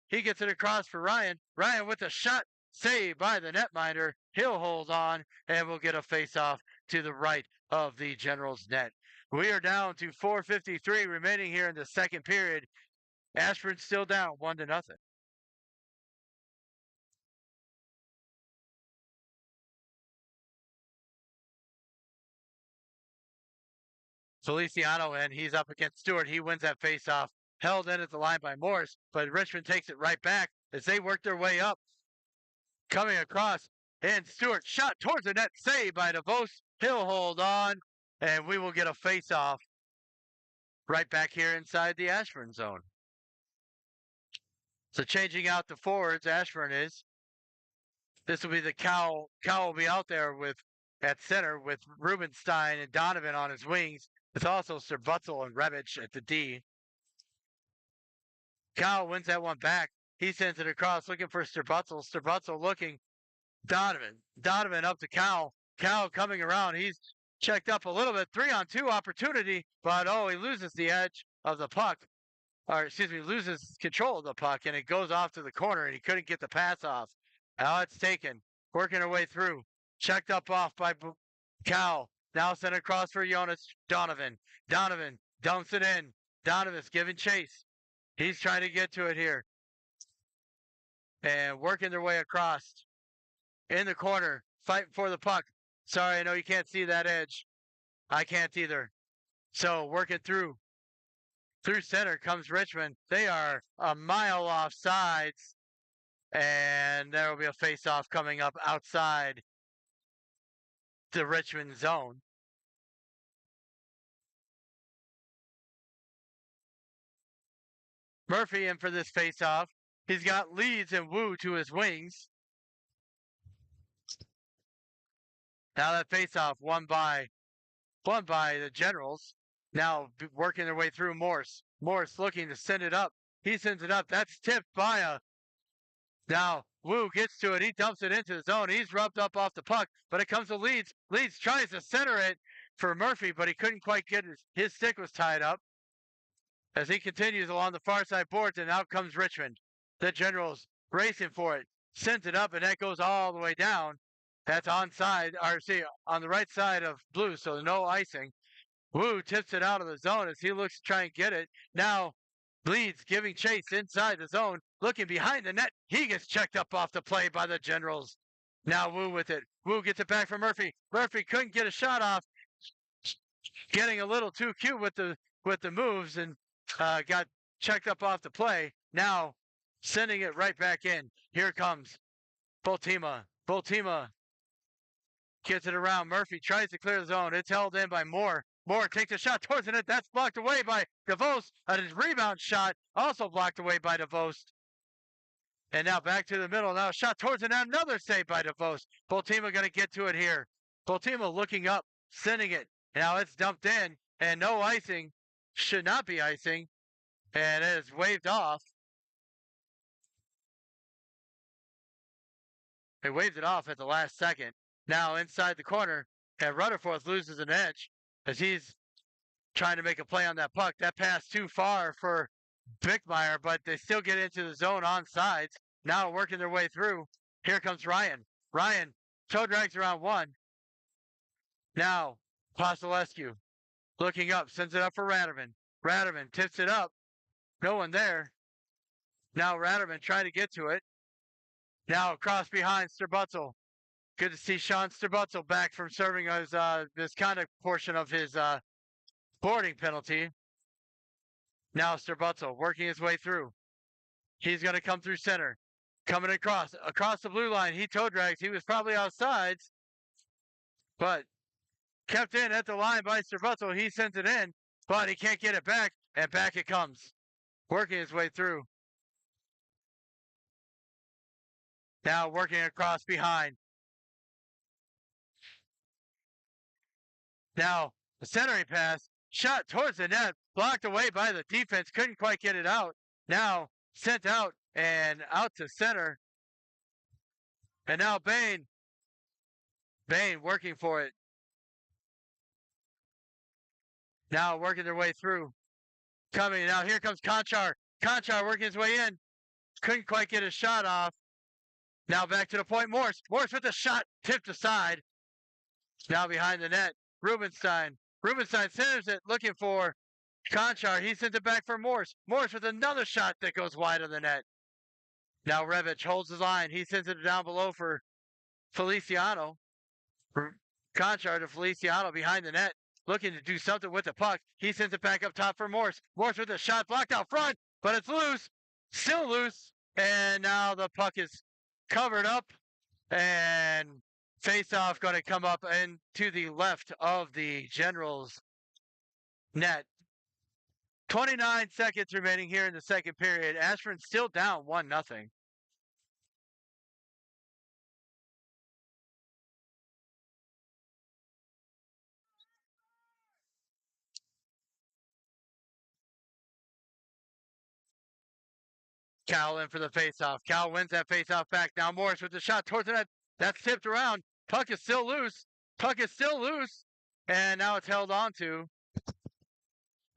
he gets it across for Ryan. Ryan with a shot saved by the netminder. He'll hold on and we'll get a face-off to the right of the Generals net. We are down to 4:53 remaining here in the second period. Ashford still down 1-0. Feliciano, and he's up against Stewart. He wins that face-off. Held in at the line by Morris, but Richmond takes it right back as they work their way up. Coming across, and Stewart shot towards the net, saved by DeVos. He'll hold on, and we will get a face-off right back here inside the Ashburn zone. So changing out the forwards, Ashburn is. This will be the Cow. Cow will be out there at center with Rubenstein and Donovan on his wings. It's also Sir Butzel and Revich at the D. Cow wins that one back. He sends it across looking for Sir Butzel. Sir Butzel looking. Donovan. Donovan up to Cow. Cow coming around. He's checked up a little bit. 3-on-2 opportunity, but oh, he loses the edge of the puck. Or excuse me, loses control of the puck, and it goes off to the corner, and he couldn't get the pass off. Now it's taken, working her way through. Checked up off by Cal. Now sent across for Jonas Donovan. Donovan dumps it in. Donovan's giving chase. He's trying to get to it here. And working their way across. In the corner, fighting for the puck. Sorry, I know you can't see that edge. I can't either. So working through. Through center comes Richmond. They are a mile off sides. And there will be a face-off coming up outside the Richmond zone. Murphy in for this face-off. He's got Leeds and Wu to his wings. Now that face-off won by the Generals. Now working their way through Morse. Morse looking to send it up. He sends it up. That's tipped by a... Now Wu gets to it. He dumps it into the zone. He's rubbed up off the puck, but it comes to Leeds. Leeds tries to center it for Murphy, but he couldn't quite get his stick was tied up. As he continues along the far side boards, and out comes Richmond. The Generals racing for it. Sends it up, and that goes all the way down. That's onside, or see, on the right side of blue, so no icing. Wu tips it out of the zone as he looks to try and get it. Now, Leeds giving chase inside the zone, looking behind the net. He gets checked up off the play by the Generals. Now Wu with it. Wu gets it back from Murphy. Murphy couldn't get a shot off. Getting a little too cute with the moves and got checked up off the play. Now sending it right back in. Here comes Boltima. Boltima gets it around. Murphy tries to clear the zone. It's held in by Moore. Moore takes a shot towards the net. That's blocked away by DeVos. And his rebound shot also blocked away by DeVos. And now back to the middle. Now a shot towards the net. Another save by DeVos. Boltima going to get to it here. Boltima looking up, sending it. Now it's dumped in. And no icing. Should not be icing. And it is waved off. They waved it off at the last second. Now inside the corner. And Rutherford loses an edge as he's trying to make a play on that puck. That pass too far for Bickmeyer, but they still get into the zone on sides. Now working their way through. Here comes Ryan. Ryan toe drags around one. Now Postolescu looking up, sends it up for Ratterman. Ratterman tips it up. No one there. Now Ratterman trying to get to it. Now across behind Sterbutzel. Good to see Sean Sterbutzel back from serving as this kind of portion of his boarding penalty. Now Sterbutzel working his way through. He's going to come through center. Coming across the blue line. He toe drags. He was probably outside, but kept in at the line by Sterbutzel. He sends it in, but he can't get it back, and back it comes. Working his way through. Now working across behind. Now, the centering pass, shot towards the net, blocked away by the defense, couldn't quite get it out. Now, sent out and out to center. And now Bain working for it. Now working their way through. Coming, now here comes Conchar. Conchar working his way in. Couldn't quite get his shot off. Now back to the point, Morse. Morse with the shot, tipped aside. Now behind the net. Rubenstein. Rubenstein centers it, looking for Conchar. He sends it back for Morse. Morse with another shot that goes wide of the net. Now Revich holds his line. He sends it down below for Feliciano. Conchar to Feliciano behind the net, looking to do something with the puck. He sends it back up top for Morse. Morse with a shot blocked out front, but it's loose. Still loose. And now the puck is covered up, and face-off going to come up and to the left of the Generals net. 29 seconds remaining here in the second period. Ashburn still down 1-0. Cal in for the face-off. Cal wins that face-off back. Now Morris with the shot towards the net. That's tipped around. Puck is still loose. Puck is still loose. and now it's held on to.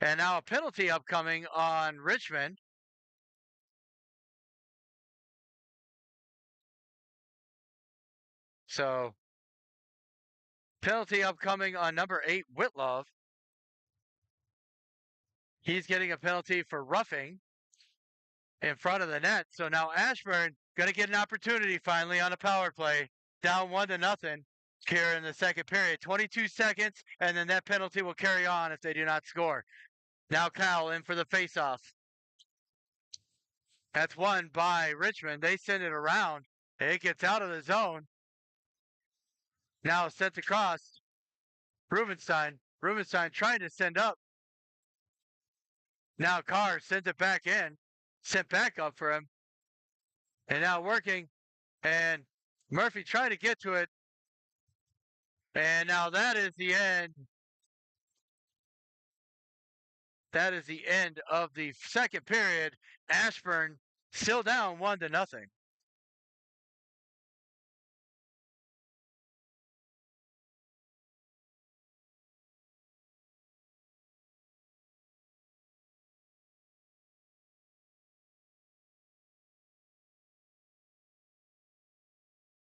And now a penalty upcoming on Richmond. So, penalty upcoming on number 8, Whitlove. He's getting a penalty for roughing in front of the net. So now Ashburn going to get an opportunity finally on a power play, down 1-0 here in the second period. 22 seconds, and then that penalty will carry on if they do not score. Now Cal in for the faceoff. That's won by Richmond. They send it around. It gets out of the zone. Now sent across. Rubenstein. Rubenstein trying to send up. Now Carr sends it back in. Sent back up for him. And now working. And Murphy trying to get to it. And now that is the end. That is the end of the second period. Ashburn still down 1-0.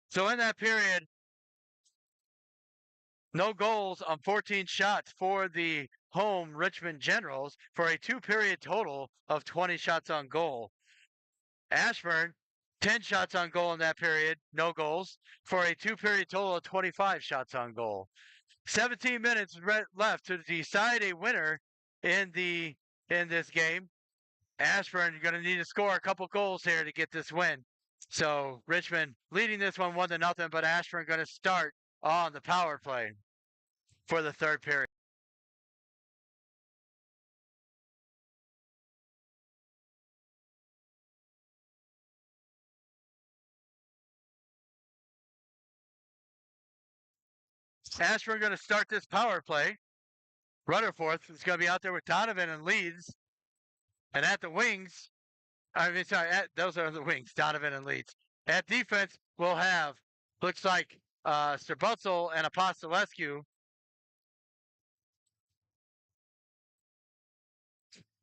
So in that period, no goals on 14 shots for the home Richmond Generals for a 2-period total of 20 shots on goal. Ashburn, 10 shots on goal in that period, no goals, for a 2-period total of 25 shots on goal. 17 minutes left to decide a winner in this game. Ashburn going to need to score a couple goals here to get this win. So Richmond leading this one 1-0, but Ashburn going to start on the power play for the third period. Ashburn going to start this power play. Rutherford is going to be out there with Donovan and Leeds. And at the wings, those are the wings, Donovan and Leeds. At defense, we'll have, looks like Sterbutzel and Apostolescu.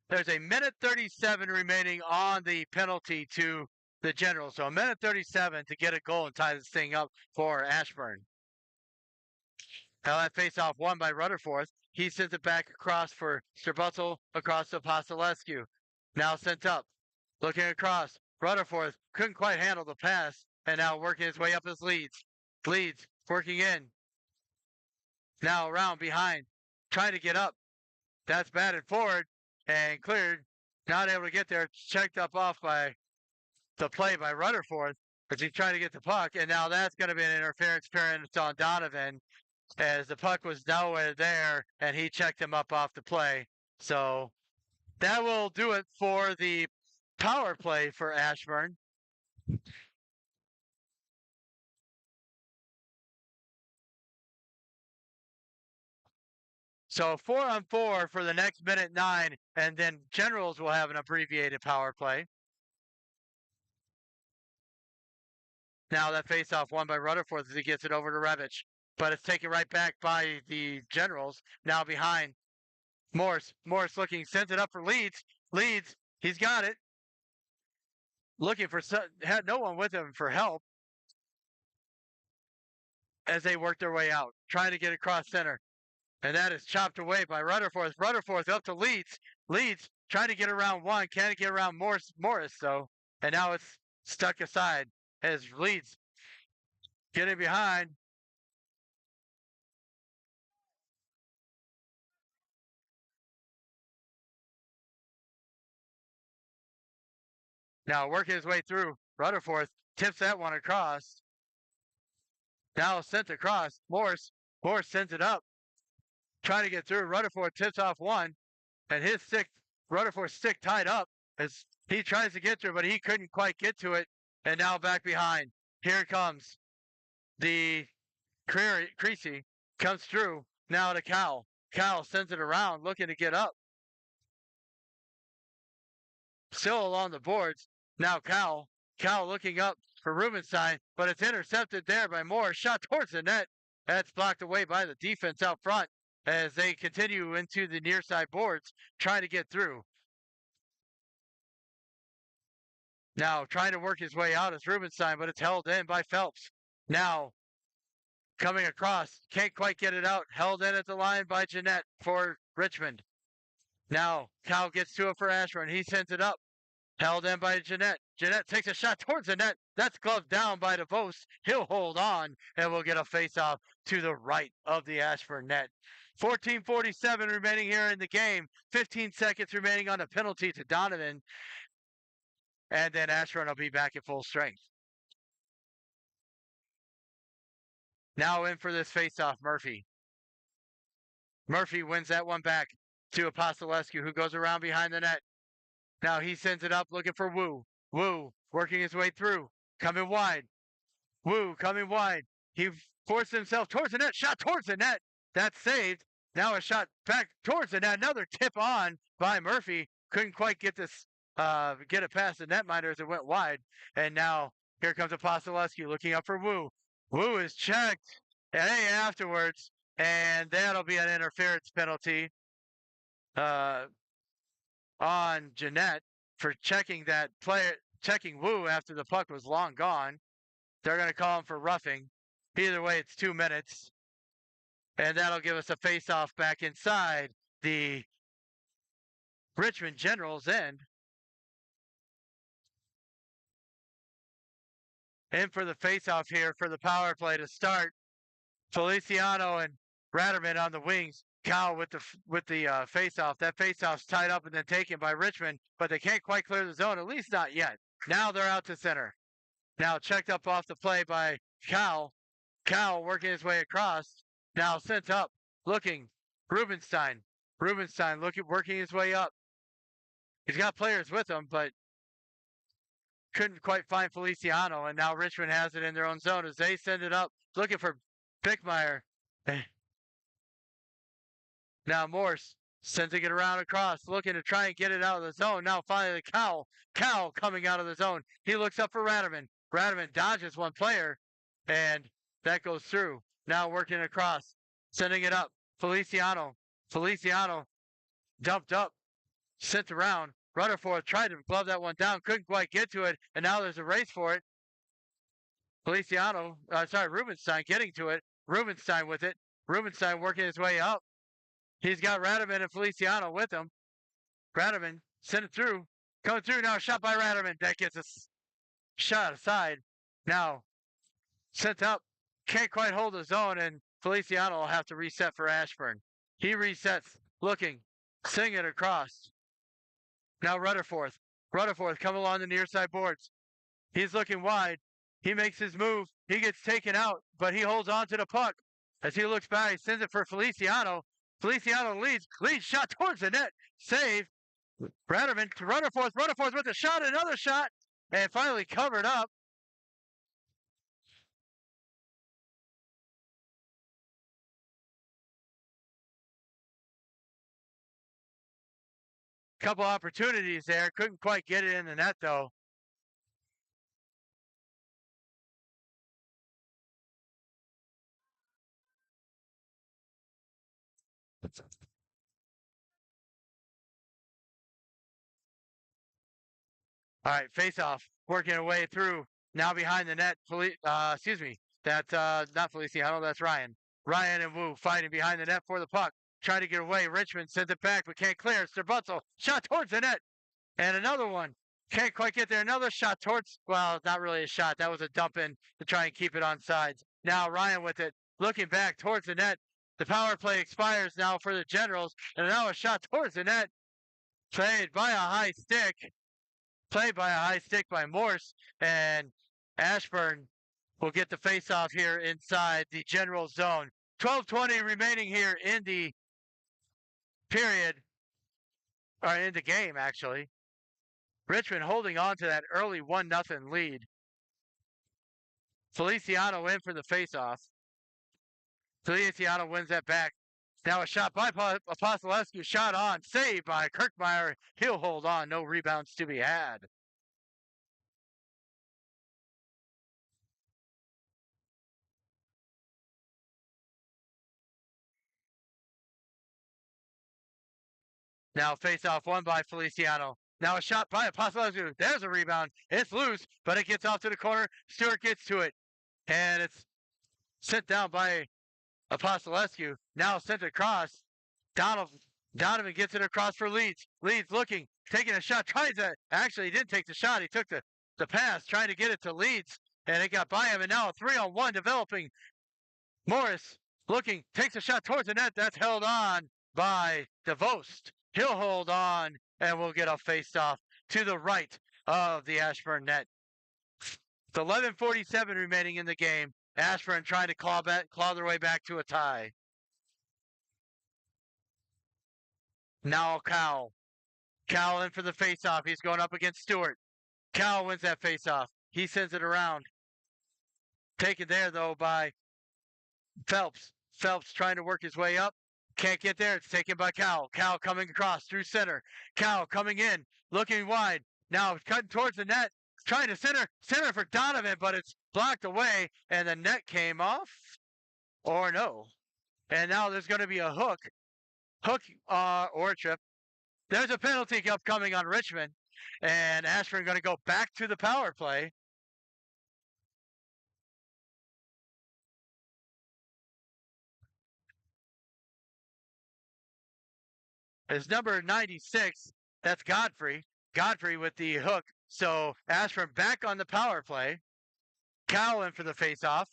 There's a minute 37 remaining on the penalty to the Generals. So a minute 37 to get a goal and tie this thing up for Ashburn. Now that face-off won by Rutherford. He sends it back across for Sterbutzel, across to Apostolescu. Now sent up. Looking across. Rutherford couldn't quite handle the pass, and now working his way up his Leeds. Leeds working in. Now around behind. Trying to get up. That's batted forward and cleared. Not able to get there. Checked up off by the play by Rutherford as he's trying to get the puck. And now that's going to be an interference appearance on Donovan as the puck was nowhere there and he checked him up off the play. So that will do it for the power play for Ashburn. So 4-on-4 for the next minute 9, and then Generals will have an abbreviated power play. Now that faceoff won by Rutherford as he gets it over to Revich, but it's taken right back by the Generals. Now behind Morse. Morse looking, sends it up for Leeds. Leeds, he's got it. Looking for had no one with him for help as they work their way out, trying to get across center. And that is chopped away by Rutherford. Rutherford up to Leeds. Leeds trying to get around one. Can't get around Morris though. And now it's stuck aside as Leeds getting behind. Now working his way through. Rutherford tips that one across. Now sent across. Morse sends it up. Trying to get through. Rutherford tips off one. And his stick, Rutherford's stick tied up as he tries to get through, but he couldn't quite get to it. And now back behind. Here comes the Creasy. Comes through. Now to Cal. Cal sends it around, looking to get up. Still along the boards. Now Cal looking up for Rubenstein, but it's intercepted there by Moore. Shot towards the net. That's blocked away by the defense out front. as they continue into the near side boards, trying to get through. Now trying to work his way out is Rubenstein, but it's held in by Phelps. Now coming across, can't quite get it out. Held in at the line by Jeanette for Richmond. Now Cal gets to it for Ashburn. He sends it up. Held in by Jeanette. Jeanette takes a shot towards the net. That's gloved down by DeVos. He'll hold on and we'll get a face-off to the right of the Ashburn net. 14:47 remaining here in the game. 15 seconds remaining on a penalty to Donovan. And then Ashburn will be back at full strength. Now in for this face-off, Murphy. Murphy wins that one back to Apostolescu, who goes around behind the net. Now he sends it up looking for Wu. Wu working his way through, coming wide. Wu coming wide. He forced himself towards the net, shot towards the net. That's saved. Now a shot back towards the net. Another tip on by Murphy. Couldn't quite get this, get it past the netminder as it went wide. And now here comes Apostolescu looking up for Wu. Wu is checked. Hey, afterwards, and that'll be an interference penalty on Jeanette for checking that player, checking Wu after the puck was long gone. They're going to call him for roughing. Either way, it's 2 minutes. And that'll give us a face-off back inside the Richmond Generals end. In for the face-off here for the power play to start. Feliciano and Ratterman on the wings. Cal with the face-off. That face-off's tied up and then taken by Richmond, but they can't quite clear the zone, at least not yet. Now they're out to center. Now checked up off the play by Cal. Cal working his way across. Now sent up, looking. Rubenstein. Rubenstein working his way up. He's got players with him, but couldn't quite find Feliciano, and now Richmond has it in their own zone as they send it up, looking for Bickmeyer. Now Morse sending it around across, looking to try and get it out of the zone. Now finally Cal coming out of the zone. He looks up for Ratterman. Ratterman dodges one player, and that goes through. Now working across, sending it up. Feliciano dumped up, sent around. Rutherford tried to glove that one down, couldn't quite get to it, and now there's a race for it. Rubenstein getting to it. Rubenstein with it. Rubenstein working his way up. He's got Ratterman and Feliciano with him. Ratterman sent it through. Coming through now, shot by Ratterman. That gets a shot aside. Now, sent up. Can't quite hold the zone, and Feliciano will have to reset for Ashburn. He resets, looking, sending it across. Now Rutherford coming along the near side boards. He's looking wide. He makes his move. He gets taken out, but he holds on to the puck. As he looks back, he sends it for Feliciano. Feliciano leads shot towards the net. Save. Ratterman to Rutherford. Rutherford with a shot, another shot, and finally covered up. Couple opportunities there. Couldn't quite get it in the net, though. All right, face-off. Working our way through. Now behind the net. That's not Feliciano. That's Ryan. Ryan and Wu fighting behind the net for the puck. Trying to get away. Richmond sends it back, but can't clear. Sterbutzel. Shot towards the net. And another one. Can't quite get there. Another shot towards, well, not really a shot. That was a dump in to try and keep it on sides. Now Ryan with it. Looking back towards the net. The power play expires now for the Generals. And now a shot towards the net. Played by a high stick by Morse. And Ashburn will get the face-off here inside the General zone. 12:20 remaining here in the period, or in the game, actually. Richmond holding on to that early 1-0 lead. Feliciano in for the face-off. Feliciano wins that back. Now a shot by Apostolescu, shot on, saved by Kirkmeyer. He'll hold on, no rebounds to be had. Now face-off won by Feliciano. Now a shot by Apostolescu. There's a rebound. It's loose, but it gets off to the corner. Stewart gets to it, and it's sent down by Apostolescu. Now sent across. Donovan gets it across for Leeds. Leeds looking, taking a shot, tries to. Actually, he didn't take the shot. He took the pass, trying to get it to Leeds, and it got by him. And now a 3-on-1 developing. Morris looking, takes a shot towards the net. That's held on by DeVost. He'll hold on, and we'll get a face-off to the right of the Ashburn net. It's 11:47 remaining in the game. Ashburn trying to claw their way back to a tie. Now Cowell. Cowell in for the face-off. He's going up against Stewart. Cowell wins that face-off. He sends it around. Taken there, though, by Phelps. Phelps trying to work his way up. Can't get there. It's taken by Cowell. Cowell coming across through center. Cowell coming in, looking wide. Now cutting towards the net. Trying to center for Donovan, but it's blocked away, and the net came off. Or no. And now there's going to be a hook or a trip. There's a penalty upcoming on Richmond, and Ashburn going to go back to the power play. It's number 96. That's Godfrey. Godfrey with the hook. So Ashburn back on the power play. Cowell in for the faceoff.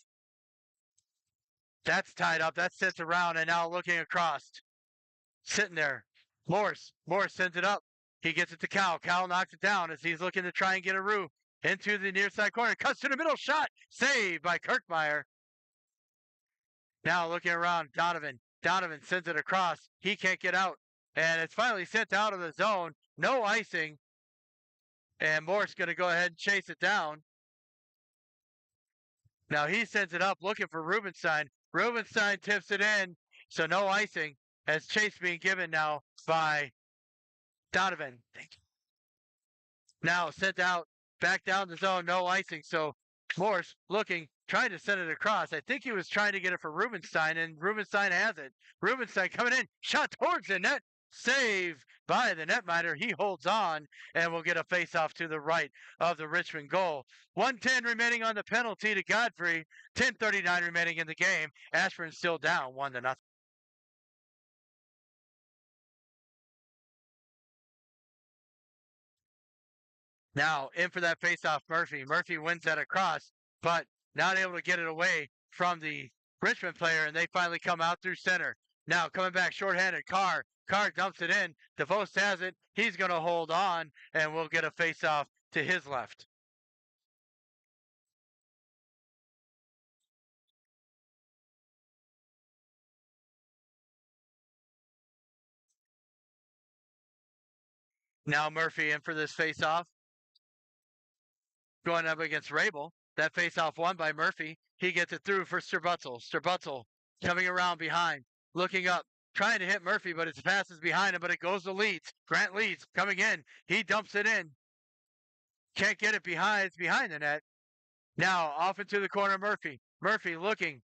That's tied up. That sits around, and now looking across. Sitting there. Morse sends it up. He gets it to Cowell. Cowell knocks it down as he's looking to try and get a roo into the near side corner. Cuts to the middle. Shot. Saved by Kirkmeyer. Now looking around. Donovan. Donovan sends it across. He can't get out. And it's finally sent out of the zone. No icing. And Morse going to go ahead and chase it down. Now he sends it up looking for Rubenstein. Rubenstein tips it in. So no icing. As chase being given now by Donovan. Now sent out back down the zone. No icing. So Morse looking, trying to send it across. I think he was trying to get it for Rubenstein, and Rubenstein has it. Rubenstein coming in. Shot towards the net. Save by the netminder. He holds on, and we'll get a face-off to the right of the Richmond goal. 1:10 remaining on the penalty to Godfrey. 10:39 remaining in the game. Ashburn still down 1-0. Now in for that face-off, Murphy. Murphy wins that across, but not able to get it away from the Richmond player, and they finally come out through center. Now coming back shorthanded, Carr. Carr dumps it in. DeVost has it. He's going to hold on, and we'll get a face-off to his left. Now Murphy in for this face-off. Going up against Rabel. That face-off won by Murphy. He gets it through for Strabutzel. Strabutzel coming around behind, looking up, trying to hit Murphy, but his pass is behind him, but it goes to Leeds. Grant Leeds coming in. He dumps it in. Can't get it behind. It's behind the net. Now off into the corner, Murphy. Murphy looking,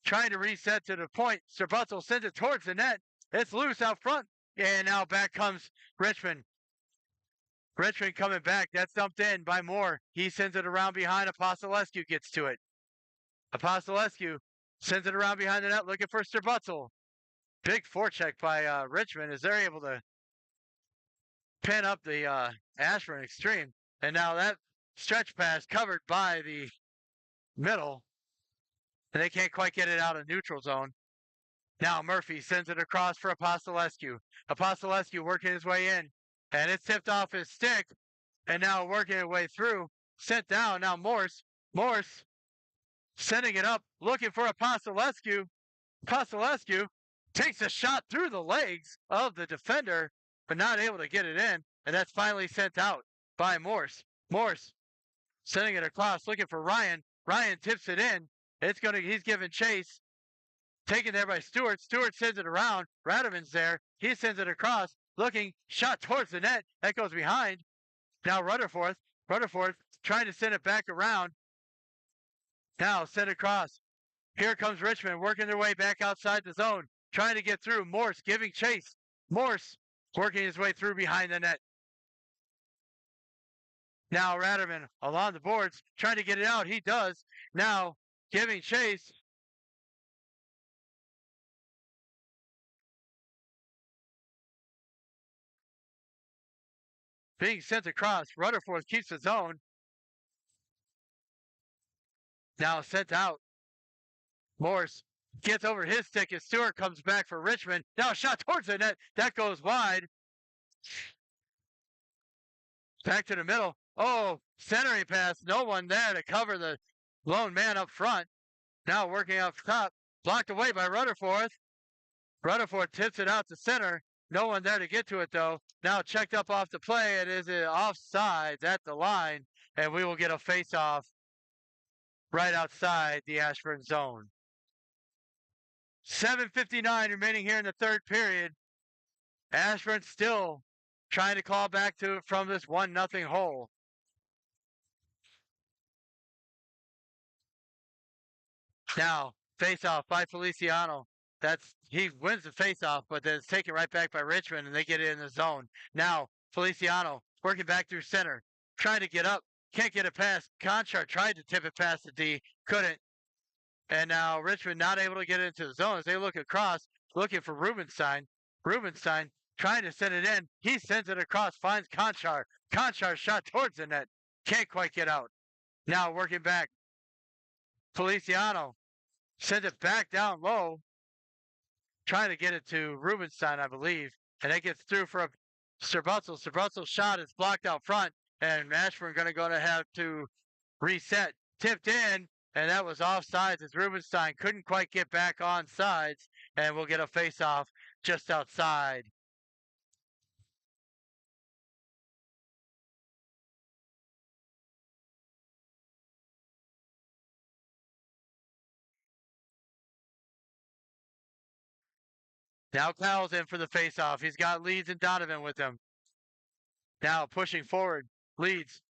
trying to reset to the point. Strabutzel sends it towards the net. It's loose out front. And now back comes Richmond. Richmond coming back. That's dumped in by Moore. He sends it around behind. Apostolescu gets to it. Apostolescu sends it around behind the net looking for Strabutzel. Big forecheck by Richmond as they're able to pin up the Ashburn Xtreme. And now that stretch pass covered by the middle. And they can't quite get it out of neutral zone. Now Murphy sends it across for Apostolescu. Apostolescu working his way in. And it's tipped off his stick. And now working his way through. Sent down. Now Morse sending it up. Looking for Apostolescu. Apostolescu takes a shot through the legs of the defender. But not able to get it in. And that's finally sent out by Morse. Morse sending it across. Looking for Ryan. Ryan tips it in. He's giving chase. Taken there by Stewart. Stewart sends it around. Radoman's there. He sends it across. Looking, shot towards the net. That goes behind. Now Rutherford trying to send it back around. Now send it across. Here comes Richmond working their way back outside the zone. Trying to get through. Morse giving chase. Morse working his way through behind the net. Now Ratterman along the boards, trying to get it out. He does. Now giving chase. Being sent across. Rutherford keeps his own. Now sent out. Morse gets over his stick as Stewart comes back for Richmond. Now a shot towards the net. That goes wide. Back to the middle. Oh, centering pass. No one there to cover the lone man up front. Now working up top. Blocked away by Rutherford. Rutherford tips it out to center. No one there to get to it, though. Now checked up off the play. It is offsides at the line, and we will get a face-off right outside the Ashburn zone. 7:59 remaining here in the third period. Ashburn still trying to claw back to from this 1-0 hole. Now, face-off by Feliciano. He wins the face-off, but then it's taken right back by Richmond, and they get it in the zone. Now, Feliciano working back through center, trying to get up, can't get it past. Conchar tried to tip it past the D, couldn't. And now Richmond not able to get into the zone as they look across, looking for Rubenstein. Rubenstein trying to send it in. He sends it across, finds Conchar. Conchar shot towards the net. Can't quite get out. Now working back. Feliciano sends it back down low. Trying to get it to Rubenstein, I believe. And it gets through for Strabutzel. Strabutzel's shot is blocked out front. And Ashburn going to have to reset. Tipped in. And that was offsides as Rubenstein couldn't quite get back on sides. And we'll get a face-off just outside. Now Kyle's in for the face-off. He's got Leeds and Donovan with him. Now pushing forward. Leeds.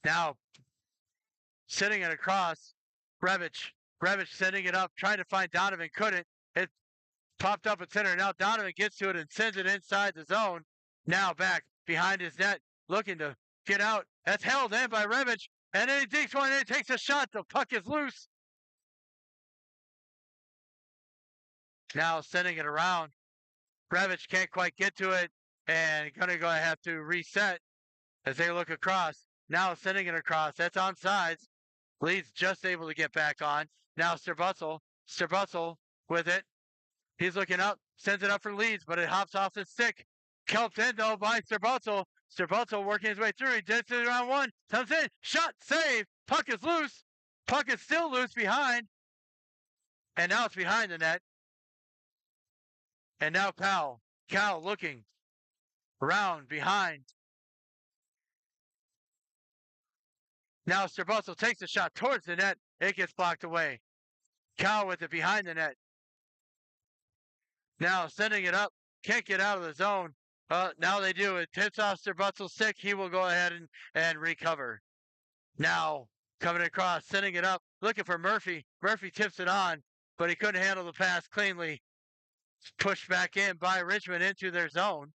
Now sending it across. Brevich. Brevich sending it up, trying to find Donovan. Couldn't. It popped up at center. Now Donovan gets to it and sends it inside the zone. Now back behind his net, looking to get out. That's held in by Revich. And then he digs one and takes a shot. The puck is loose. Now sending it around. Brevich can't quite get to it and going to have to reset as they look across. Now sending it across. That's onside. Leeds just able to get back on. Now Strabutzel. Strabutzel with it. He's looking up. Sends it up for Leeds, but it hops off the stick. Helped in, though, by Strabutzel. Strabutzel working his way through. He did it around one. Comes in. Shot. Save. Puck is loose. Puck is still loose behind. And now it's behind the net. And now Powell. Cal looking around behind. Now Strabutzel takes a shot towards the net. It gets blocked away. Cal with it behind the net. Now sending it up. Can't get out of the zone. Now they do. It tips off Strabutzel's stick. He will go ahead and recover. Now coming across, sending it up. Looking for Murphy. Murphy tips it on, but he couldn't handle the pass cleanly. Pushed back in by Richmond into their zone.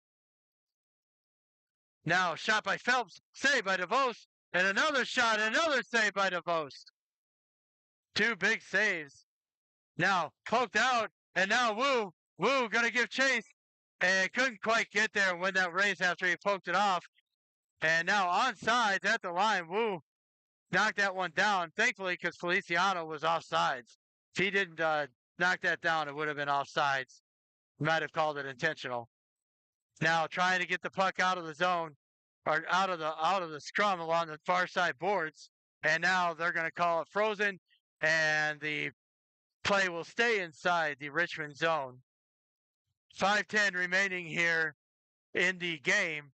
Now shot by Phelps. Saved by DeVos. And another shot, another save by DeVos. Two big saves. Now poked out, and now Wu going to give chase, and couldn't quite get there when that race after he poked it off. And now onside at the line, Wu knocked that one down, thankfully, because Feliciano was offsides. If he didn't knock that down, it would have been offsides. Might have called it intentional. Now trying to get the puck out of the zone, or out of the scrum along the far side boards. And now they're going to call it frozen, and the play will stay inside the Richmond zone. 5:10 remaining here in the game.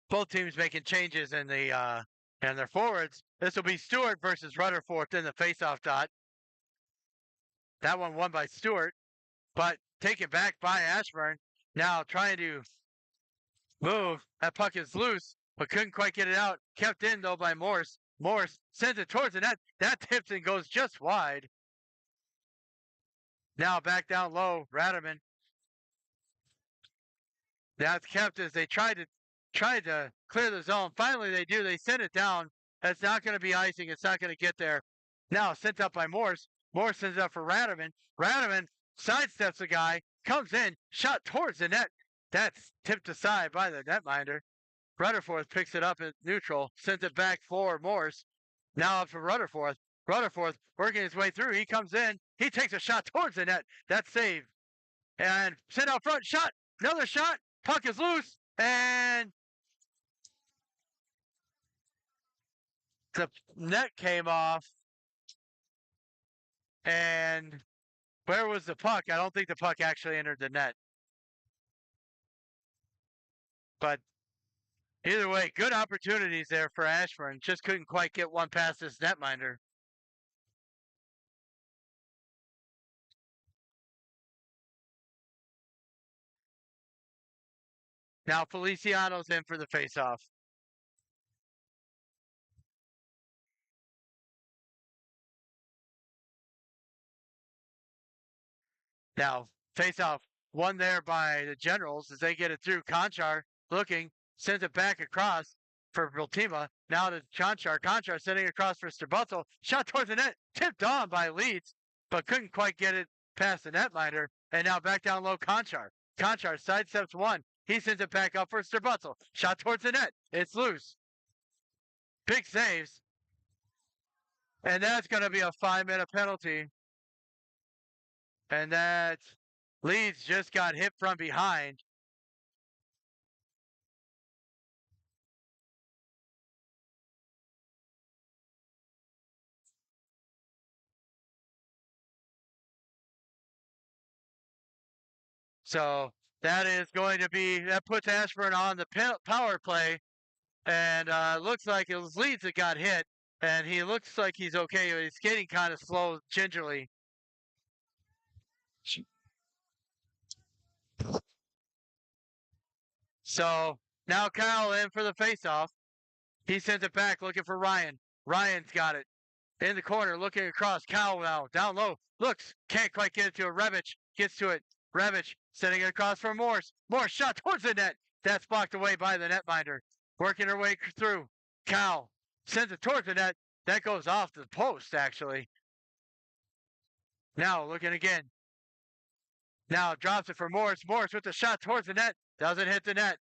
Both teams making changes in the and their forwards. This will be Stewart versus Rutherford in the faceoff dot. That one won by Stewart, but taken back by Ashburn. Now trying to move. That puck is loose, but couldn't quite get it out. Kept in, though, by Morse. Morris sends it towards the net. That tips and goes just wide. Now back down low, Ratterman. That's kept as they tried to clear the zone. Finally, they do. They send it down. It's not going to be icing. It's not going to get there. Now sent up by Morse. Morse sends it up for Ratterman. Ratterman sidesteps the guy, comes in, shot towards the net. That's tipped aside by the netminder. Rutherford picks it up at neutral, sends it back for Morse. Now up for Rutherford. Rutherford working his way through. He comes in. He takes a shot towards the net. That's saved. And sent out front. Shot. Another shot. Puck is loose. And the net came off. And where was the puck? I don't think the puck actually entered the net. But either way, good opportunities there for Ashburn. Just couldn't quite get one past this netminder. Now Feliciano's in for the faceoff. Now faceoff won there by the Generals as they get it through. Conchar looking, sends it back across for Biltima. Now to Conchar. Conchar sending it across for Strabutzel. Shot towards the net, tipped on by Leeds, but couldn't quite get it past the netminder. And now back down low, Conchar. Conchar sidesteps one. He sends it back up for Strabutzel. Shot towards the net. It's loose. Big saves. And that's going to be a 5-minute penalty. And that Leeds just got hit from behind. So that is going to be, that puts Ashburn on the power play. And looks like it was Leeds that got hit. And he looks like he's okay, but he's skating kind of slow, gingerly. So now Kyle in for the faceoff. He sends it back looking for Ryan. Ryan's got it in the corner looking across. Kyle now down low. Looks, can't quite get it to a Revich. Gets to it. Revich sending it across for Morse. Morse shot towards the net. That's blocked away by the netminder. Working her way through. Kyle sends it towards the net. That goes off the post, actually. Now looking again. Now drops it for Morse. Morse with the shot towards the net. Doesn't hit the net.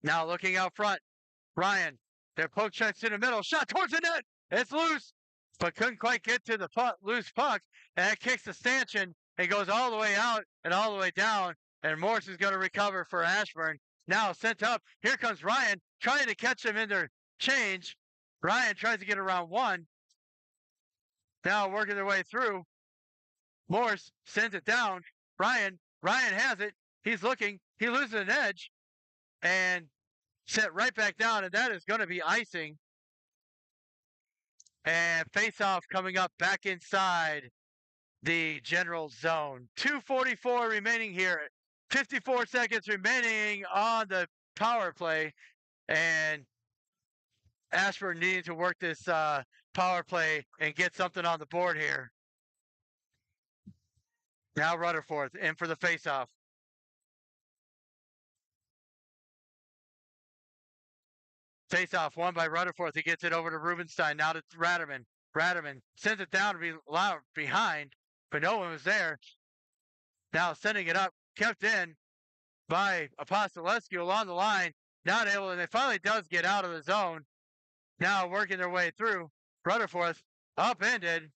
Now looking out front. Ryan. Their poke checks in the middle. Shot towards the net. It's loose. But couldn't quite get to the loose puck. And that kicks the stanchion. It goes all the way out and all the way down. And Morse is going to recover for Ashburn. Now sent up. Here comes Ryan trying to catch him in their change. Ryan tries to get around one. Now working their way through. Morse sends it down. Ryan has it. He's looking. He loses an edge. And set right back down. And that is going to be icing. And face-off coming up back inside the General zone. 2:44 remaining here. 54 seconds remaining on the power play. And Ashburn needing to work this power play and get something on the board here. Now Rutherford in for the face-off. Face-off won by Rutherford. He gets it over to Rubenstein. Now to Ratterman. Ratterman sends it down to be allowed behind, but no one was there. Now sending it up, kept in by Apostolescu along the line. Not able, and it finally does get out of the zone. Now working their way through. Rutherford upended.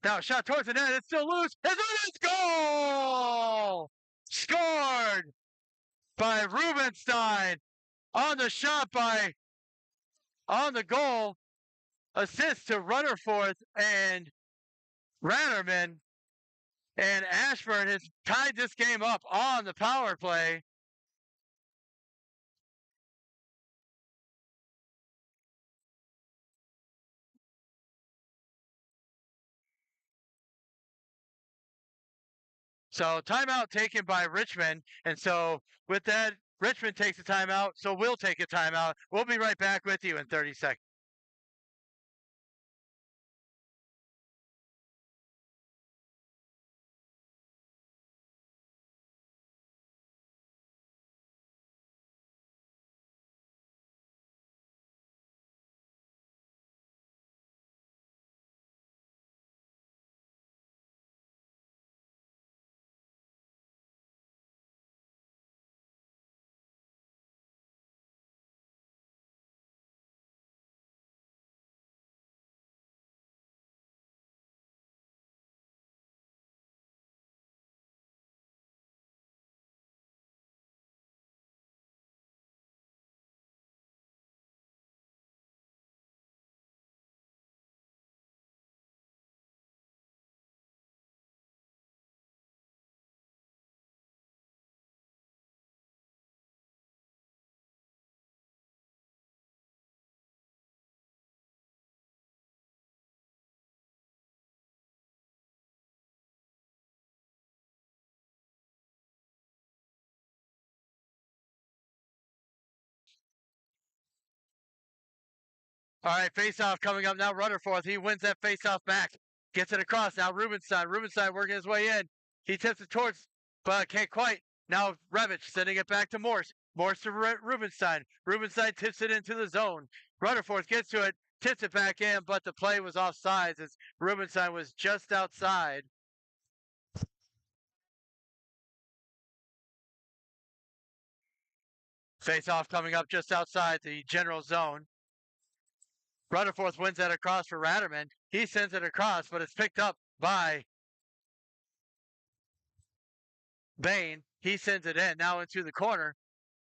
Now shot towards the net. It's still loose. It's goal! Scored by Rubenstein on the shot on the goal. Assist to Rutherford and Ratterman. And Ashburn has tied this game up on the power play. So timeout taken by Richmond. And so with that, Richmond takes a timeout, so we'll take a timeout. We'll be right back with you in 30 seconds. All right, face-off coming up now. Rutherford, he wins that face-off back. Gets it across. Now Rubenstein. Rubenstein working his way in. He tips it towards, but can't quite. Now Revich sending it back to Morse. Morse to Rubenstein. Rubenstein tips it into the zone. Rutherford gets to it, tips it back in, but the play was offsides as Rubenstein was just outside. Face-off coming up just outside the general zone. Rutherford wins that across for Ratterman. He sends it across, but it's picked up by Bain. He sends it in now into the corner,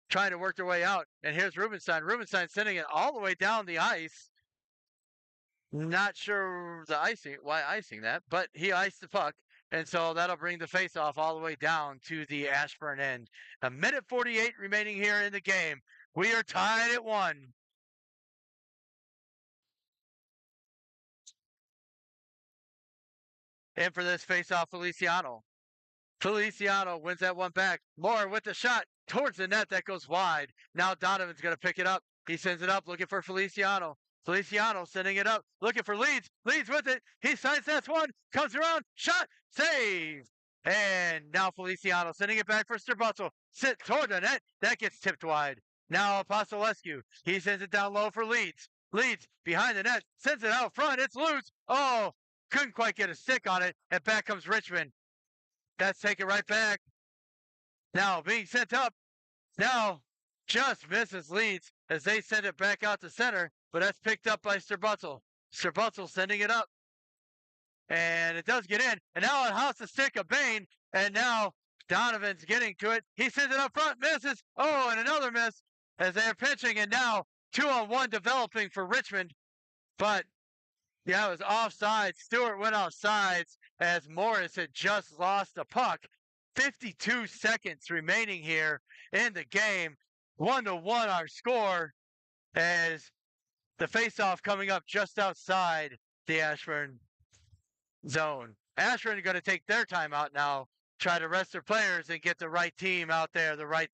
trying to work their way out. And here's Rubenstein. Rubenstein sending it all the way down the ice. Not sure why icing that, but he iced the puck. And so that'll bring the face-off all the way down to the Ashburn end. A minute 48 remaining here in the game. We are tied at 1. And for this face-off, Feliciano. Feliciano wins that one back. Moore with the shot towards the net that goes wide. Now Donovan's going to pick it up. He sends it up looking for Feliciano. Feliciano sending it up, looking for Leeds. Leeds with it. He sidesteps one, comes around, shot, save. And now Feliciano sending it back for Strabutzel. Sit toward the net. That gets tipped wide. Now Apostolescu. He sends it down low for Leeds. Leeds behind the net. Sends it out front. It's loose. Oh, couldn't quite get a stick on it. And back comes Richmond. That's taken right back. Now being sent up. Now just misses Leeds as they send it back out to center, but that's picked up by Strabutzel. Strabutzel sending it up. And it does get in. And now it has the stick of Bain. And now Donovan's getting to it. He sends it up front, misses. Oh, and another miss as they're pitching. And now 2-on-1 developing for Richmond. But yeah, it was offside. Stewart went offsides as Morris had just lost the puck. 52 seconds remaining here in the game. 1-1 our score as the faceoff coming up just outside the Ashburn zone. Ashburn are going to take their timeout now, try to rest their players and get the right team out there, the right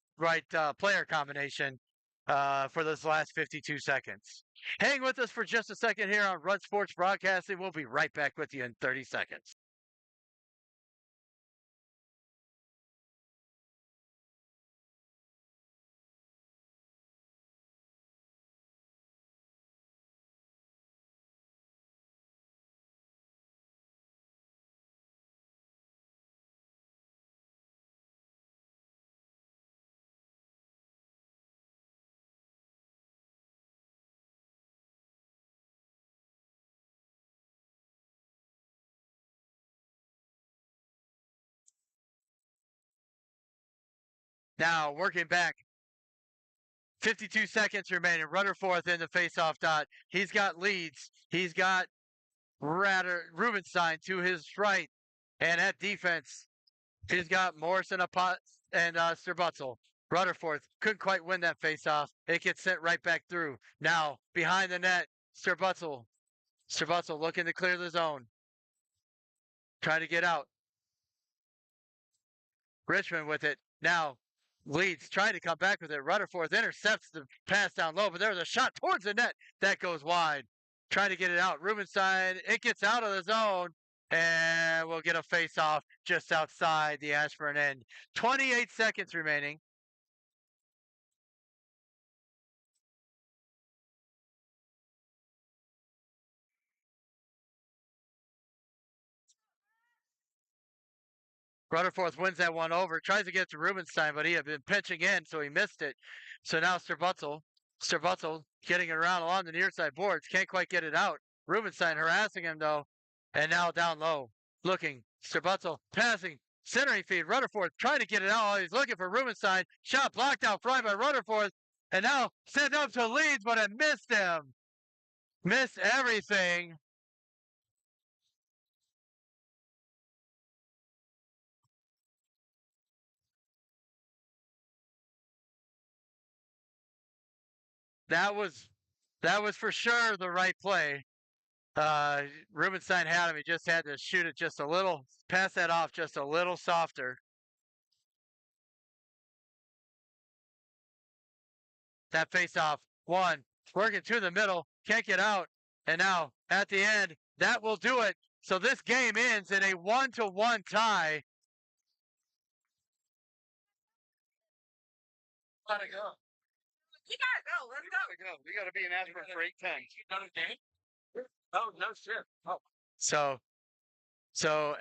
player combination for this last 52 seconds. Hang with us for just a second here on Run Sports Broadcasting. We'll be right back with you in 30 seconds. Now working back. 52 seconds remaining. Rutherford in the faceoff dot. He's got Leeds. He's got Rubenstein to his right. And at defense, he's got Morrison and Strabutzel. Rutherford couldn't quite win that faceoff. It gets sent right back through. Now, behind the net, Strabutzel. Strabutzel looking to clear the zone. Trying to get out. Richmond with it. Now, Leeds trying to come back with it. Rutherford intercepts the pass down low, but there's a shot towards the net that goes wide. Trying to get it out. Rubenstein, it gets out of the zone, and we'll get a face off just outside the Ashburn end. 28 seconds remaining. Rutherford wins that one over, tries to get to Rubenstein, but he had been pitching in, so he missed it. So now Sterbutzel getting it around along the near side boards, can't quite get it out. Rubenstein harassing him though, and now down low, looking. Sterbutzel passing, centering feed. Rutherford trying to get it out. He's looking for Rubenstein. Shot blocked out front by Rutherford, and now sent up to Leeds, but it missed him. Missed everything. That was for sure the right play. Rubenstein had him. He just had to shoot it just a little, pass that off just a little softer. That face off, one, working to the middle, can't get out. And now at the end, that will do it. So this game ends in a 1-1 tie. Gotta go. You gotta go. Let's go. We gotta go. We gotta be in Ashburn for 8:10. Another game? Oh no shit. Oh. So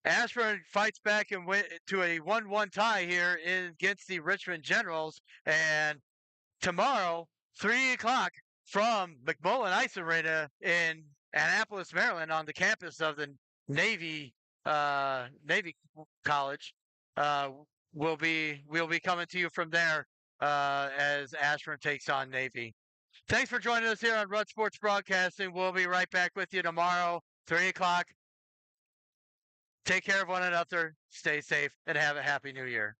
Ashburn fights back and win to a 1-1 tie here against the Richmond Generals. And tomorrow, 3 o'clock from McMullen Ice Arena in Annapolis, Maryland, on the campus of the Navy College, we'll be coming to you from there as Ashburn takes on Navy. Thanks for joining us here on Rud Sports Broadcasting. We'll be right back with you tomorrow, 3 o'clock. Take care of one another, stay safe, and have a happy new year.